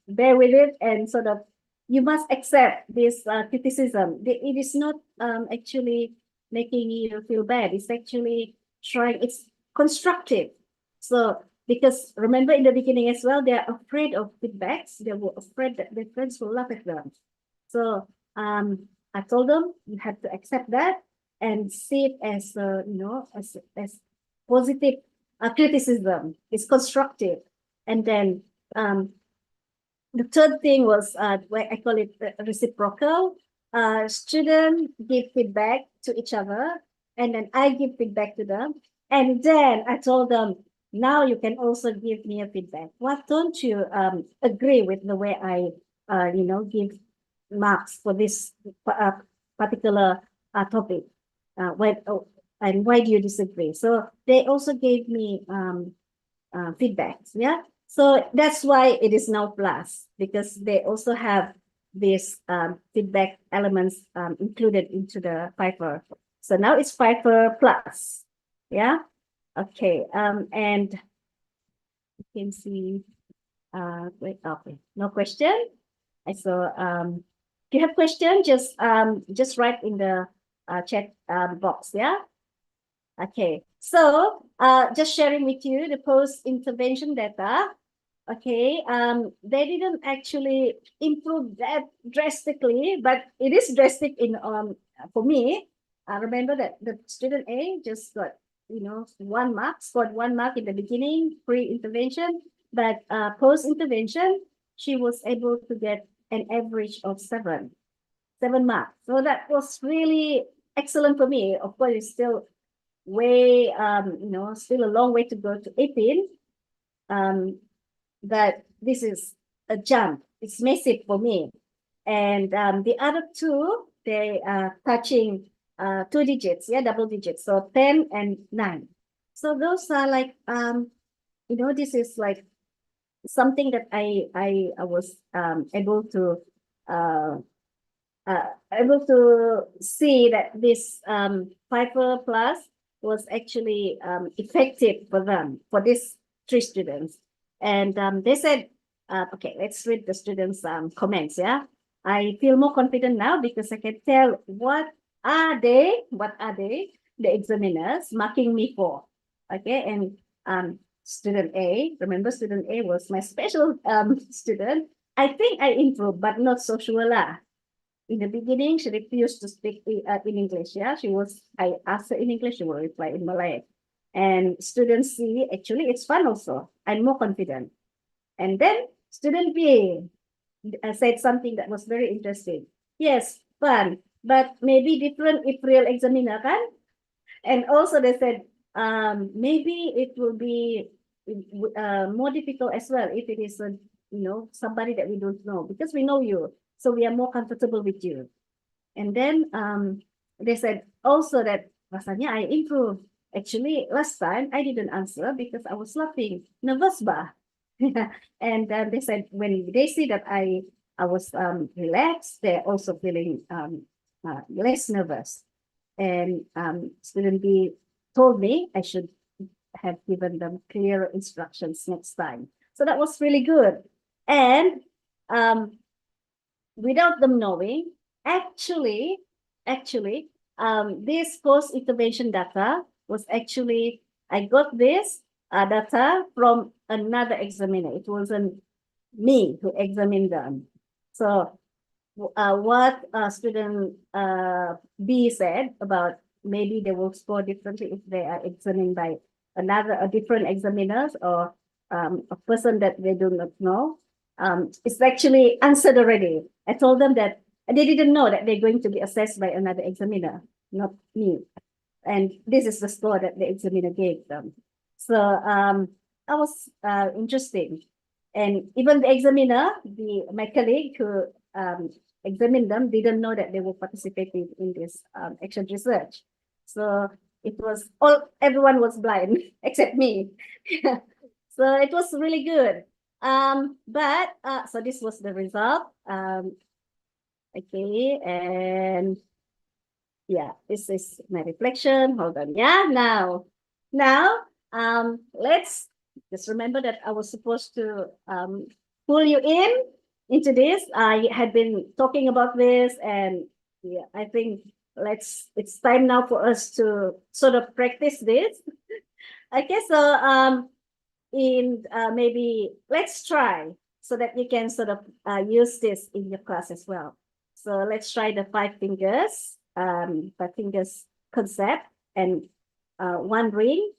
bear with it and sort of, you must accept this criticism. It is not actually making you feel bad. It's actually it's constructive. So, because remember in the beginning as well, they're afraid of feedbacks. They were afraid that their friends will laugh at them. So I told them, you have to accept that and see it as as positive criticism. It's constructive. And then the third thing was what I call it reciprocal. Students give feedback to each other, and then I give feedback to them. And then I told them, now you can also give me a feedback. Why don't you agree with the way I give marks for this particular topic? And why do you disagree? So they also gave me feedbacks. Yeah. So that's why it is now plus, because they also have these feedback elements included into the Fiverr. So now it's Fiverr plus. Yeah. Okay. And you can see. Wait. Okay. No question. So if you have question, just write in the chat box. Yeah. Okay, so just sharing with you the post-intervention data. Okay, they didn't actually improve that drastically, but it is drastic in for me. I remember that the student A just got 1 mark, scored 1 mark in the beginning, pre-intervention, but post-intervention, she was able to get an average of 7 marks. So that was really excellent for me. Of course, it's still way, still a long way to go to 18. But this is a jump. It's massive for me. And the other two, they are touching 2 digits, double digits. So 10 and 9. So those are like, this is like something that I was able to see that this Piper Plus was actually effective for them, for these 3 students. And they said, okay, let's read the students' comments. Yeah, I feel more confident now because I can tell what are they, the examiners marking me for. Okay, and student A, remember student A was my special student. I think I improved, but not so sure lah. In the beginning, she refused to speak in English. Yeah, I asked her in English, she will reply in Malay. And student C, actually, it's fun also. I'm more confident. And then student B said something that was very interesting. Yes, fun, but maybe different if real examiner, kan? And also they said, maybe it will be more difficult as well if it is somebody that we don't know, because we know you, so we are more comfortable with you. And then they said also that rasanya I improved. Actually, last time I didn't answer because I was laughing, nervous bah. And they said when they see that I was relaxed, they're also feeling less nervous. And student B told me I should have given them clearer instructions next time. So that was really good. And without them knowing, actually, this post-intervention data was actually, I got this data from another examiner. It wasn't me who examined them. So what student B said about maybe they will score differently if they are examined by a different examiners or a person that they do not know, it's actually answered already. I told them that they didn't know that they're going to be assessed by another examiner, not me. And this is the score that the examiner gave them. So that was interesting. And even the examiner, my colleague who examined them, didn't know that they were participating in this action research. So it was everyone was blind except me. So it was really good. But so this was the result. Okay, and yeah, this is my reflection. Hold on. Yeah, now let's just remember that I was supposed to pull you into this. I had been talking about this, and yeah, I think it's time now for us to sort of practice this. Okay, so in maybe let's try so that you can sort of use this in your class as well. So let's try the 5 fingers concept and 1 ring.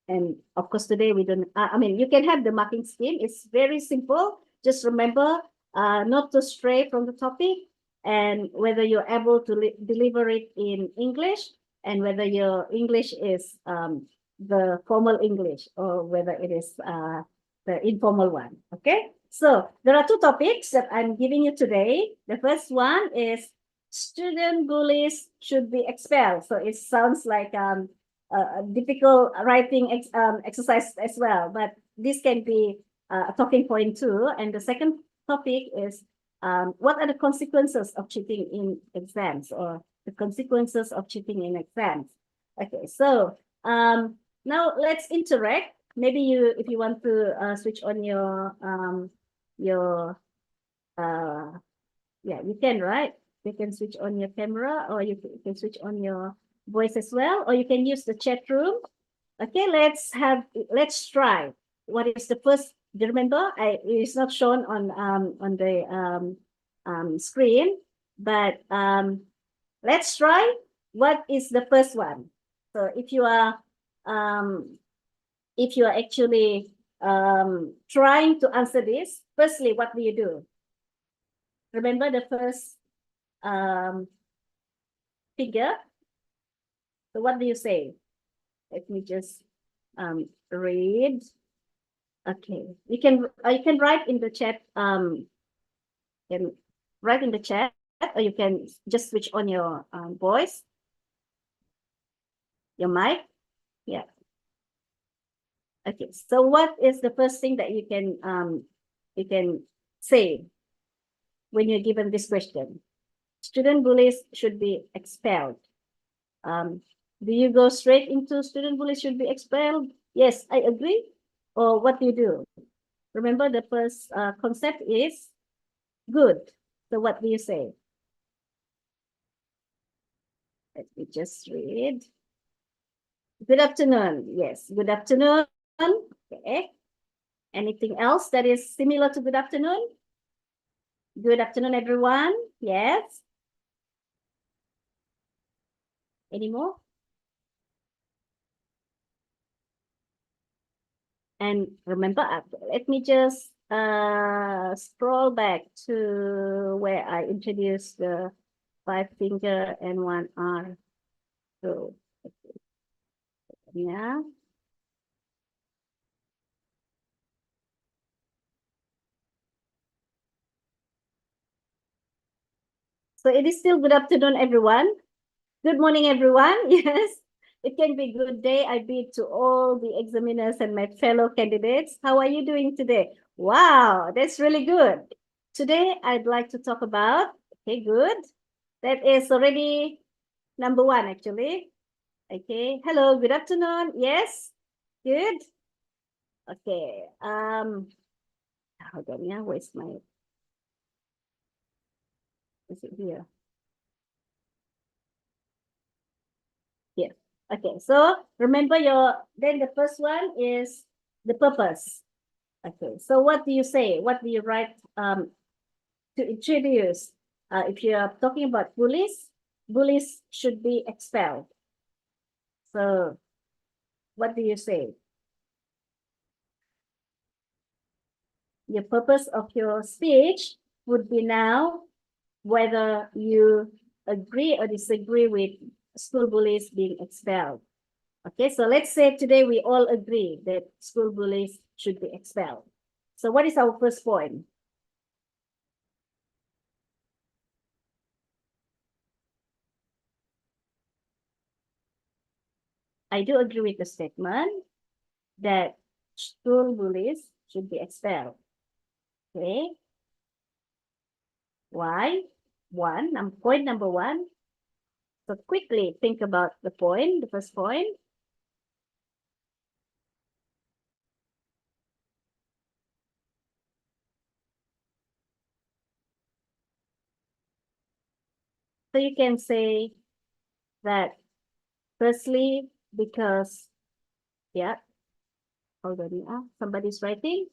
And of course, today we don't, you can have the marking scheme. It's very simple. Just remember not to stray from the topic, and whether you're able to deliver it in English, and whether your English is the formal English or whether it is the informal one. Okay, so there are 2 topics that I'm giving you today. The first one is student bullies should be expelled. So it sounds like a difficult writing exercise as well, but this can be a talking point too. And the second topic is what are the consequences of cheating in exams, or the consequences of cheating in exams. Okay, so now let's interact. Maybe if you want to switch on your yeah, you can, right? You can switch on your camera, or you can switch on your voice as well, or you can use the chat room. Okay, let's try. What is the first? Do you remember? It's not shown on the screen, but let's try. What is the first one? So if you are actually trying to answer this, firstly, what do you do? Remember the first figure So what do you say? Let me just read. Okay, you can write in the chat. Can write in the chat, or you can just switch on your voice, your mic. Yeah. Okay. So what is the first thing that you can say when you're given this question? Student bullies should be expelled. Do you go straight into student bullies should be expelled? Yes, I agree. Or what do you do? Remember, the first concept is good. So what do you say? Let me just read. Good afternoon. Yes, good afternoon. Okay. Anything else that is similar to good afternoon? Good afternoon, everyone. Yes. Any more? And remember, let me just scroll back to where I introduced the 5 finger and 1 arm. So, yeah. So it is still good afternoon, everyone. Good morning, everyone. Yes, it can be good day. I bid to all the examiners and my fellow candidates. How are you doing today? Wow, that's really good. Today, I'd like to talk about, okay, good. That is already number 1, actually. Okay, hello, good afternoon. Yes, good. Okay, hold on, yeah, where's my, is it here? Here. Okay, so remember then the first one is the purpose. Okay, so what do you say? What do you write to introduce? If you are talking about bullies should be expelled. So what do you say? Your purpose of your speech would be now whether you agree or disagree with school bullies being expelled. Okay, so let's say today we all agree that school bullies should be expelled. So what is our first point? I do agree with the statement that school bullies should be expelled. Okay. Why? Point number 1. So quickly think about the point, the first point. So you can say that firstly, because, yeah, hold on, somebody's writing.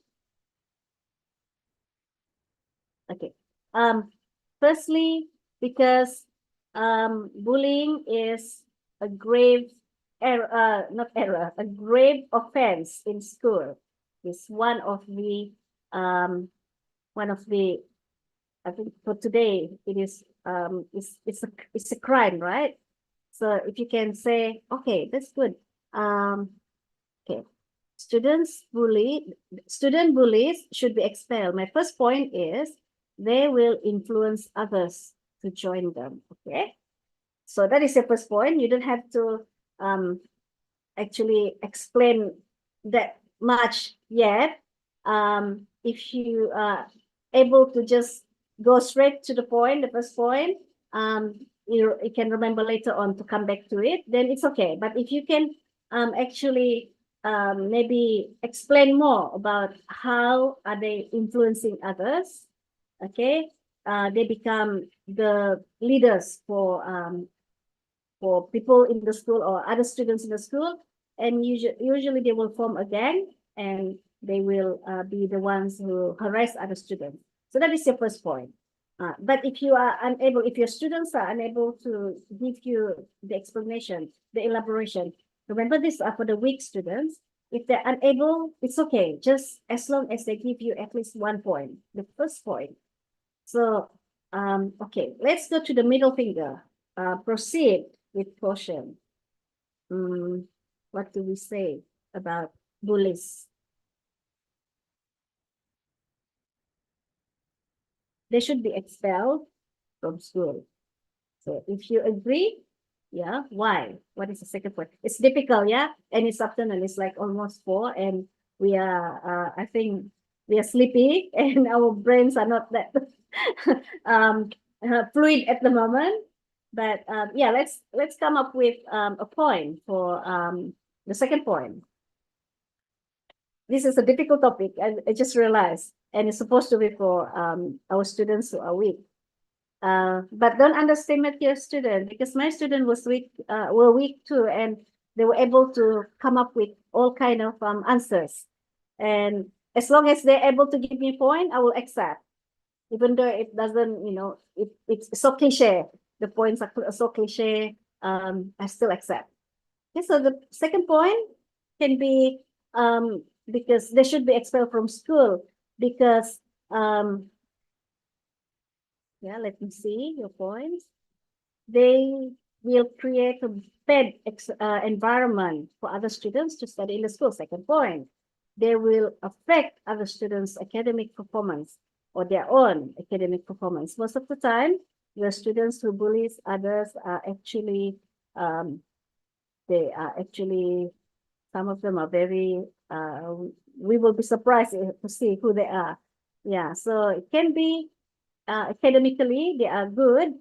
Okay. Firstly, because bullying is a grave error, not error, a grave offense in school. It's one of the I think for today it is it's a crime, right? So if you can say, okay, that's good. Okay, student bullies should be expelled. My first point is they will influence others to join them. Okay, so that is the first point. You don't have to actually explain that much yet. If you are able to just go straight to the point, the first point, you can remember later on to come back to it, then it's okay. But if you can actually maybe explain more about how are they influencing others, okay, they become the leaders for people in the school or other students in the school, and usually they will form a gang and they will be the ones who harass other students. So that is your first point. But if you are unable, if your students are unable to give you the explanation, the elaboration, remember this are for the weak students. If they're unable, it's okay, just as long as they give you at least 1 point, the first point. So, okay, let's go to the middle finger. Proceed with caution. what do we say about bullies? They should be expelled from school. So if you agree, yeah, why? What is the second point? It's difficult, yeah, and it's afternoon. It's like almost 4, and we are, I think, we are sleepy, and our brains are not that fluid at the moment. But yeah, let's come up with a point for the second point. This is a difficult topic. I just realized, and it's supposed to be for our students who are weak. But don't underestimate your student, because my student were weak too, and they were able to come up with all kind of answers. And as long as they're able to give me point, I will accept, even though it doesn't, it's so cliche. The points are so cliche. I still accept. Okay, so the second point can be because they should be expelled from school because yeah, let me see your points. They will create a bad environment for other students to study in the school. Second point, they will affect other students' academic performance or their own academic performance. Most of the time, your students who bullies others are actually, some of them are very, we will be surprised to see who they are. Yeah, so it can be academically they are good,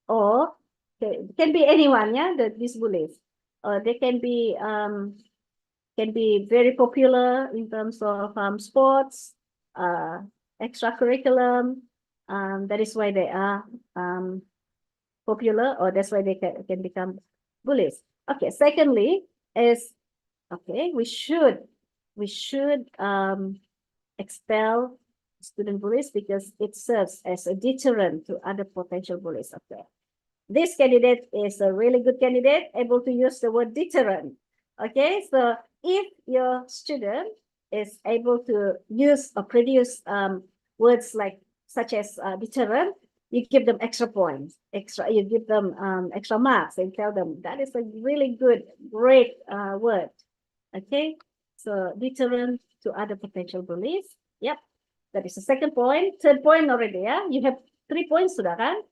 or can be anyone, yeah, these bullies, or they can be very popular in terms of sports, extracurriculum. That is why they are popular, or that's why they can become bullies. Okay, secondly is, okay, we should expel student bullies because it serves as a deterrent to other potential bullies out there. This candidate is a really good candidate, able to use the word deterrent. Okay, so if your student is able to use or produce words like such as deterrent, you give them extra points, you give them extra marks, and tell them that is a really good, great word. Okay, so deterrent to other potential bullies. Yep, that is the second point. Third point already, yeah. You have 3 points, sudah kan?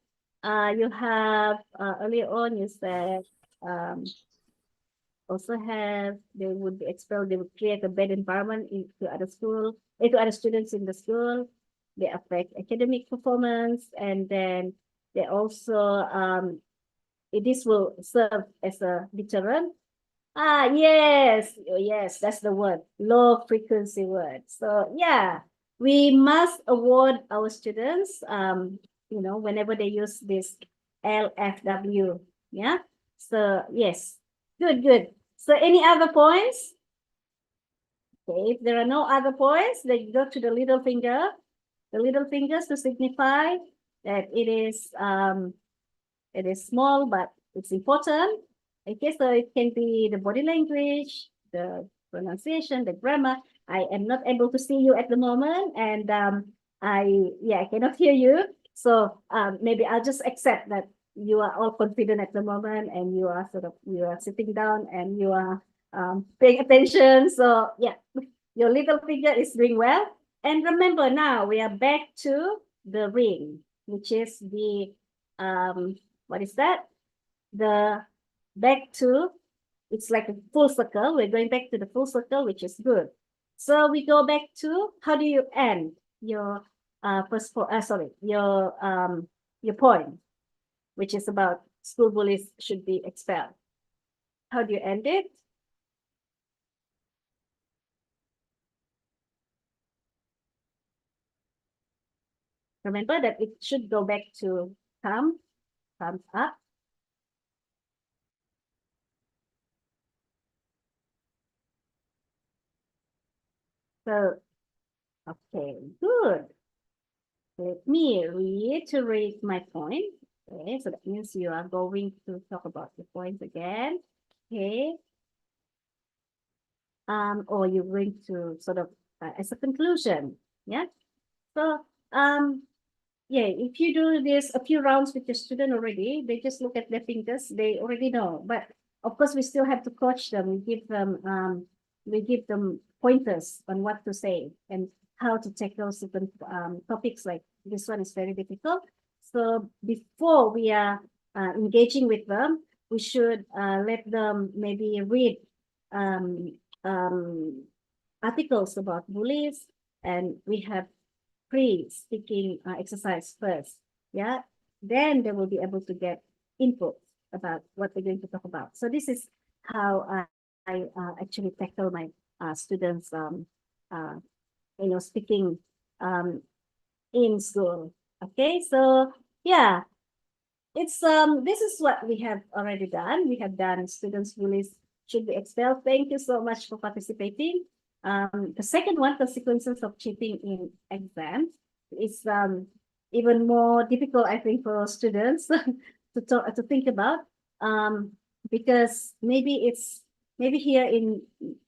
You have earlier on you said also have they would be expelled. They would create a bad environment into other students in the school. They affect academic performance, and then they also this will serve as a deterrent. Yes, that's the word, low frequency word. So yeah, we must award our students, whenever they use this LFW. Yeah. So yes, good. So any other points? Okay, if there are no other points, then go to the little finger. The little fingers to signify that it is small, but it's important. Okay, so it can be the body language, the pronunciation, the grammar. I am not able to see you at the moment, and I cannot hear you. So maybe I'll just accept that you are all confident at the moment, and you are sitting down and you are paying attention. So yeah, your little finger is doing well. And remember, now we are back to the ring, which is the what is that? It's like a full circle. We're going back to the full circle, which is good. So we go back to, how do you end your your point, which is about school bullies should be expelled. How do you end it? Remember that it should go back to thumbs up. So, okay, good. Let me reiterate my point. Okay, so that means you are going to talk about the points again. Okay. Or you're going to sort of as a conclusion. Yeah. So yeah, if you do this a few rounds with your student already, they just look at their fingers, they already know. But of course, we still have to coach them. We give them pointers on what to say and how to tackle certain topics. Like this one is very difficult. So before we are engaging with them, we should let them maybe read articles about bullies, and we have pre-speaking exercise first. Yeah, then they will be able to get input about what they're going to talk about. So this is how I actually tackle my students, speaking in school. Okay, so yeah, it's this is what we have already done. We have done students bullies should be expelled. Thank you so much for participating. The second one, consequences of cheating in exams, is even more difficult, I think, for students to think about, because maybe here in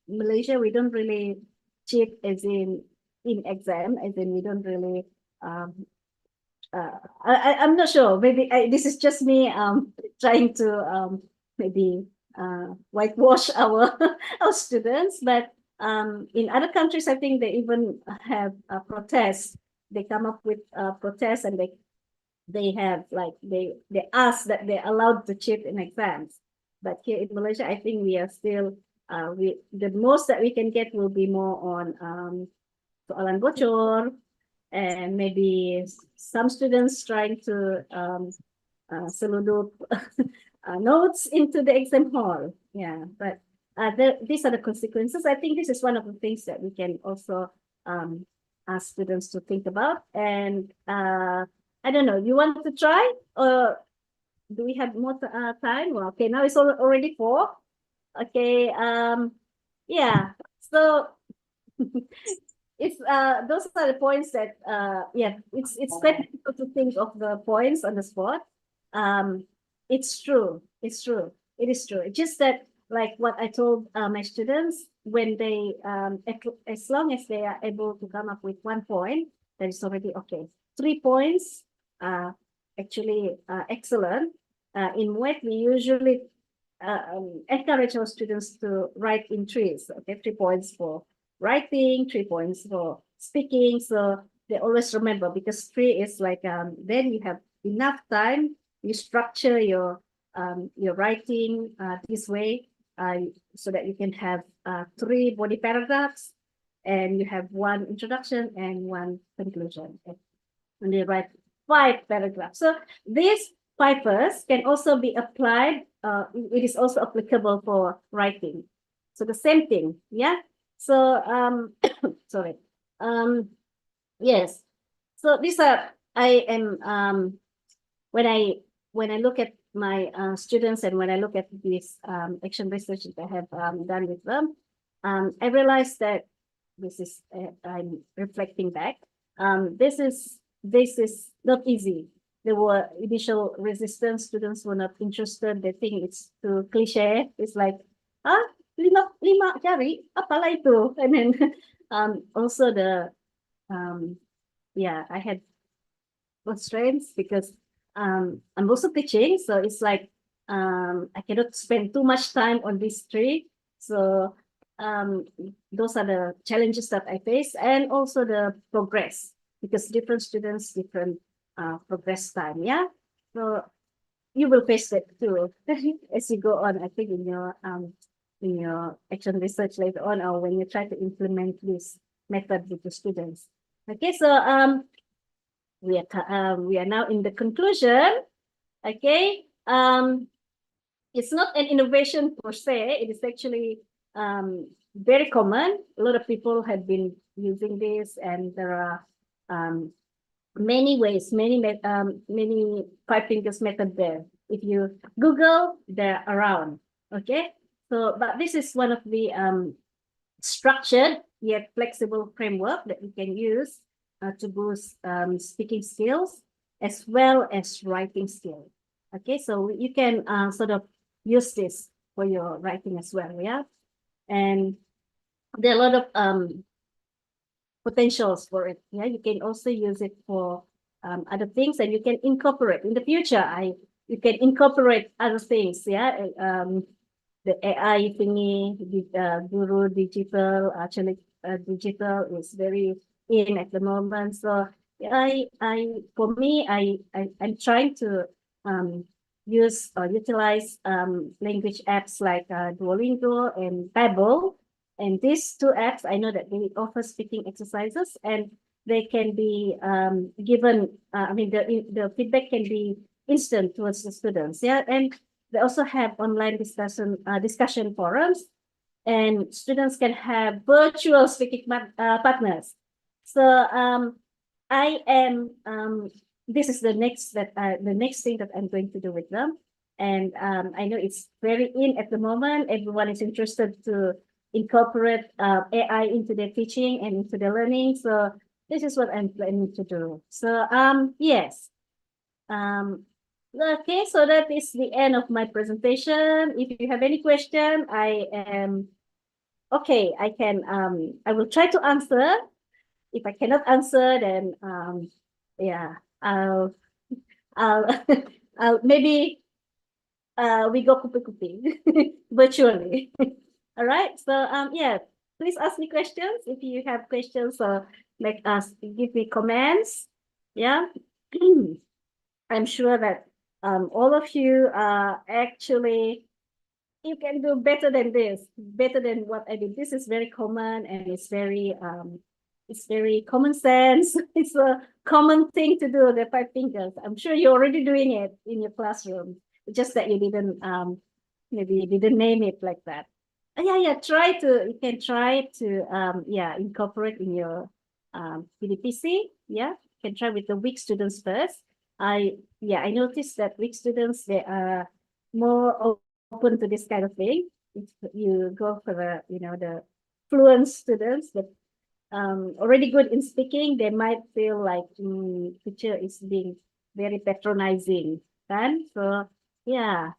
Malaysia we don't really cheat as in exam, as in we don't really I'm not sure. Maybe this is just me trying to maybe whitewash our our students, but in other countries, I think they even have protests. They come up with protests, and they have like they ask that they're allowed to cheat in exams. But here in Malaysia, I think we are still the most that we can get will be more on soalan bocor, and maybe some students trying to seludup notes into the exam hall. Yeah, but these are the consequences. I think this is one of the things that we can also ask students to think about. And I don't know, you want to try, or do we have more time? Well, okay, now it's already 4. Okay, yeah, so it's those are the points that yeah, it's quite difficult to think of the points on the spot. It's true, it is true. It's just that, like what I told my students, when they as long as they are able to come up with 1 point, that is already okay. 3 points actually excellent. In MUET, we usually encourage our students to write in 3s. Okay, 3 points for writing, 3 points for speaking. So they always remember, because 3 is like then you have enough time. You structure your writing this way, so that you can have 3 body paragraphs, and you have 1 introduction and 1 conclusion. Okay? And they write 5 paragraphs. So these pipers can also be applied. It is also applicable for writing. So the same thing, yeah. So sorry. Yes. So these are, I am when I look at my students, and when I look at this action research that I have done with them, I realized that this is I'm reflecting back. This is not easy. There were initial resistance. Students were not interested. They think it's too cliche. It's like, lima jari, apalah itu? And then also the yeah, I had constraints because I'm also teaching, so it's like I cannot spend too much time on this tree. So those are the challenges that I face, and also the progress, because different students, different progress time. Yeah, so you will face it too as you go on. I think in your action research later on, or when you try to implement this method with the students. Okay, so we are now in the conclusion. Okay, it's not an innovation per se. It is actually very common. A lot of people have been using this, and there are many ways, many 5 fingers method there. If you Google, they're around. Okay, so but this is one of the structured yet flexible framework that we can use to boost speaking skills as well as writing skills. Okay, so you can sort of use this for your writing as well. Yeah, and there are a lot of potentials for it. Yeah, you can also use it for other things, and you can incorporate in the future. You can incorporate other things. Yeah, the AI thingy, Guru Digital, actually digital is very in at the moment. So for me, I'm trying to use or utilize language apps like Duolingo and Babbel. And these two apps, I know that they offer speaking exercises, and they can be given. I mean, the feedback can be instant towards the students. Yeah, and they also have online discussion forums, and students can have virtual speaking partners. So I am this is the next thing that I'm going to do with them. And I know it's very in at the moment. Everyone is interested to incorporate AI into their teaching and into their learning. So this is what I'm planning to do. So yes. Okay, so that is the end of my presentation. If you have any question, I am okay. I will try to answer. If I cannot answer, then yeah, I'll I'll maybe we go kupi virtually. All right. So yeah, please ask me questions if you have questions, or make us give me comments. Yeah. I'm sure that all of you are actually, you can do better than this, better than what I did. This is very common, and it's very common sense. It's a common thing to do, the 5 fingers. I'm sure you're already doing it in your classroom. It's just that you didn't maybe you didn't name it like that. Yeah, you can try to yeah, incorporate in your PDPC. Yeah, you can try with the weak students first. I noticed that weak students, they are more open to this kind of thing. If you go for the the fluent students that already good in speaking, they might feel like teacher is being very patronizing. Kan? So yeah,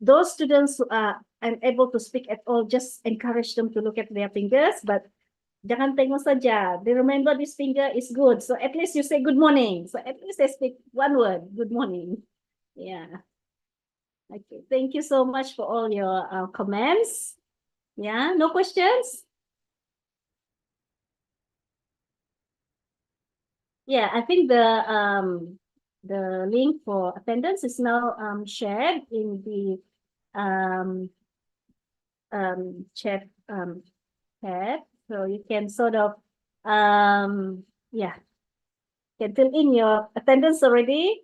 those students who are unable to speak at all, just encourage them to look at their fingers, but jangan tengok saja. They remember this finger is good. So at least you say good morning. So at least they speak one word, good morning. Yeah. Okay. Thank you so much for all your comments. Yeah. No questions? Yeah. I think the link for attendance is now shared in the chat tab. So you can sort of yeah, can fill in your attendance already.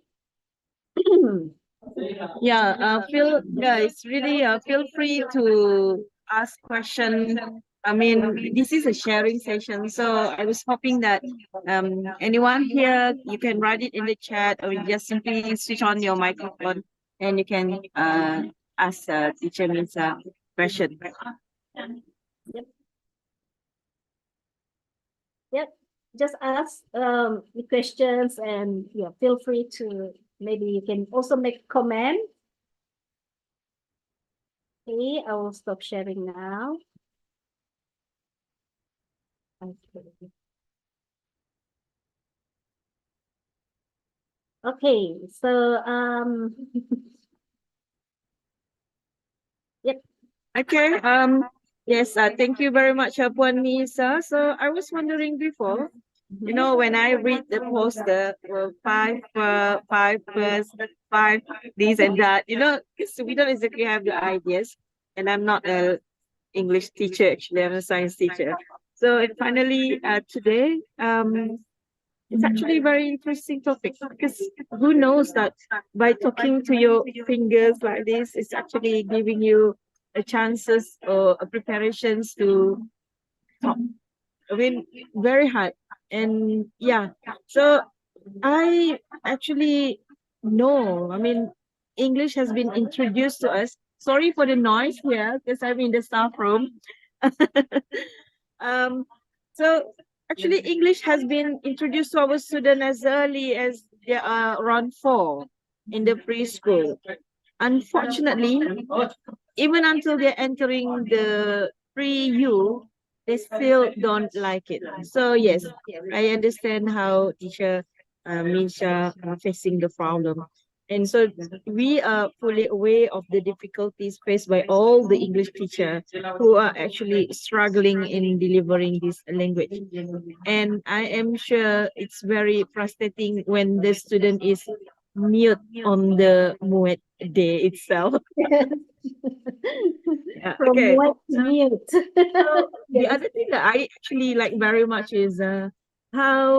Yeah, feel guys really feel free to ask questions. I mean, this is a sharing session, so I was hoping that anyone here, you can write it in the chat, or you just simply switch on your microphone and you can ask teacher Minsa question. Yep. Just ask the questions, and yeah, feel free to, maybe you can also make comment. Okay, I will stop sharing now. Okay. Okay, so yep. Okay. Yes. Thank you very much, Puan Nisa. So I was wondering before, you know, when I read the poster, five first, five this and that, you know, because we don't exactly have the ideas, and I'm not a English teacher. Actually, I'm a science teacher. So it finally today, it's actually a very interesting topic, because who knows that by talking to your fingers like this, it's actually giving you a chances or a preparations to talk. I mean, very hard. And yeah, so I actually know, I mean, English has been introduced to us. Sorry for the noise here, because I'm in the staff room. um, so actually, English has been introduced to our students as early as they are around 4 in the preschool. Unfortunately, even until they're entering the pre-U, they still don't like it. So yes, I understand how teacher Minsha facing the problem. And so we are fully aware of the difficulties faced by all the English teachers who are actually struggling in delivering this language. And I am sure it's very frustrating when the student is mute on the MUET day itself. Yeah, From okay. what to mute. So the other thing that I actually like very much is how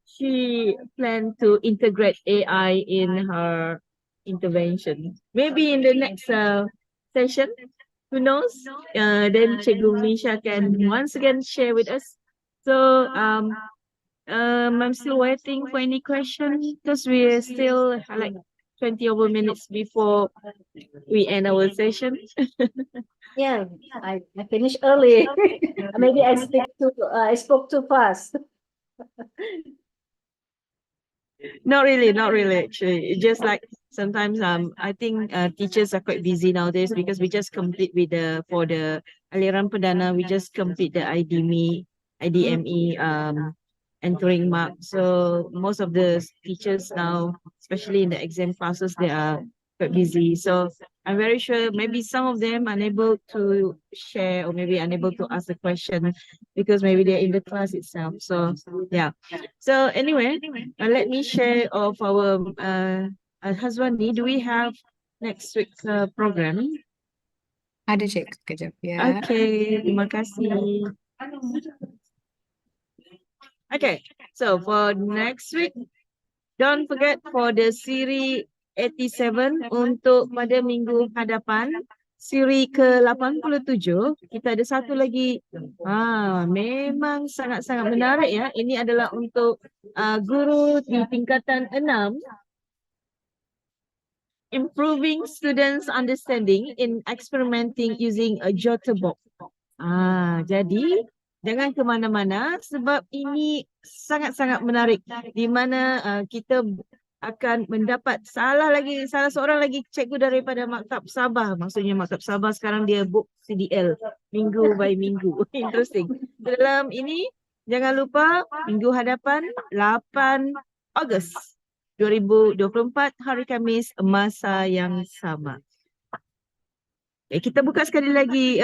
she planned to integrate AI in her intervention. Maybe in the next session, who knows? Then Cikgu Misha can once again share with us. So I'm still waiting for any question because we still like 20 over minutes before we end our session. Yeah, I finished early. Maybe I spoke too fast. Not really, not really actually. It's just like sometimes I think teachers are quite busy nowadays because we just complete with for the aliran perdana, we just complete the IDME entering mark. So most of the teachers now, especially in the exam classes, they are quite busy. So I'm very sure maybe some of them unable to share or maybe unable to ask the question because maybe they're in the class itself. So yeah. So anyway, let me share of our Hazwani. Do we have next week program? Ada cik, kejap ya. Okay, terima kasih. Okay, so for next week, don't forget for the Siri 87 untuk pada minggu hadapan. Siri ke-87, kita ada satu lagi. Memang sangat-sangat menarik ya. Ini adalah untuk guru di tingkatan 6. Improving students' understanding in experimenting using a Jotterbox. Jadi jangan ke mana-mana sebab ini sangat-sangat menarik di mana kita akan mendapat salah seorang lagi cikgu daripada Maktab Sabah. Maksudnya Maktab Sabah sekarang dia book CDL minggu by minggu. Interesting. Dalam ini jangan lupa minggu hadapan 8 Ogos 2024 hari Khamis masa yang sama. Kita buka sekali lagi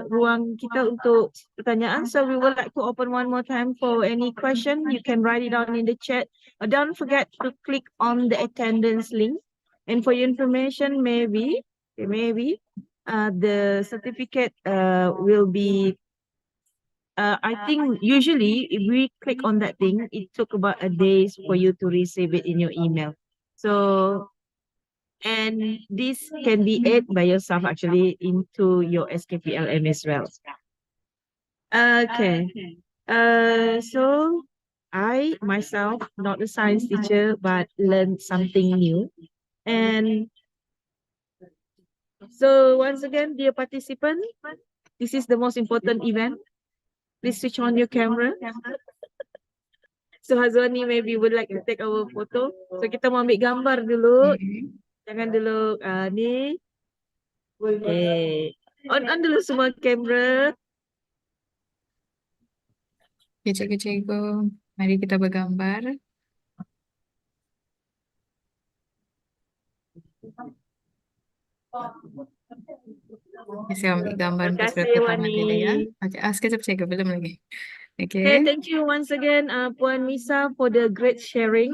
ruang kita untuk pertanyaan. So we would like to open one more time for any question. You can write it down in the chat. Don't forget to click on the attendance link. And for your information, maybe the certificate will be. I think usually if we click on that thing, it took about a day for you to receive it in your email. So. And this can be added by yourself actually into your SKPLM as well. Okay. So I myself, not a science teacher, but learned something new. And so once again, dear participant, this is the most important event. Please switch on your camera. So Hazwani maybe would like to take our photo. So kita mau ambil gambar dulu. Jangan dulu ni. On dulu semua kamera. Ya cikgu-cikgu, mari kita bergambar. Saya ambil gambar untuk Terima kasih, pertama dulu ya. Wani. Okay, sekejap cikgu, belum lagi. Okay, Okay. thank you once again, Puan Misa, for the great sharing.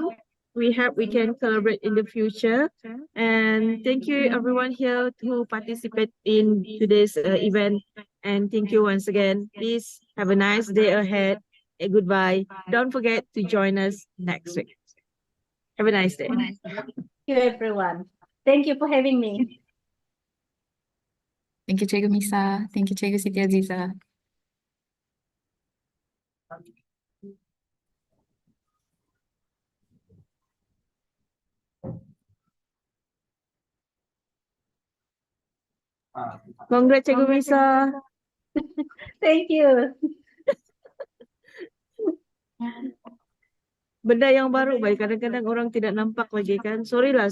We hope we can collaborate in the future. And thank you everyone here who participate in today's event. And thank you once again. Please have a nice day ahead. Goodbye. Don't forget to join us next week. Have a nice day. Thank you, everyone. Thank you for having me. Thank you Cikgu Misa. Thank you Cikgu Siti Aziza. Congrats, Cikgu Misa. Thank you. Benda yang baru, baik kadang-kadang orang tidak nampak lagi kan. Sorry lah.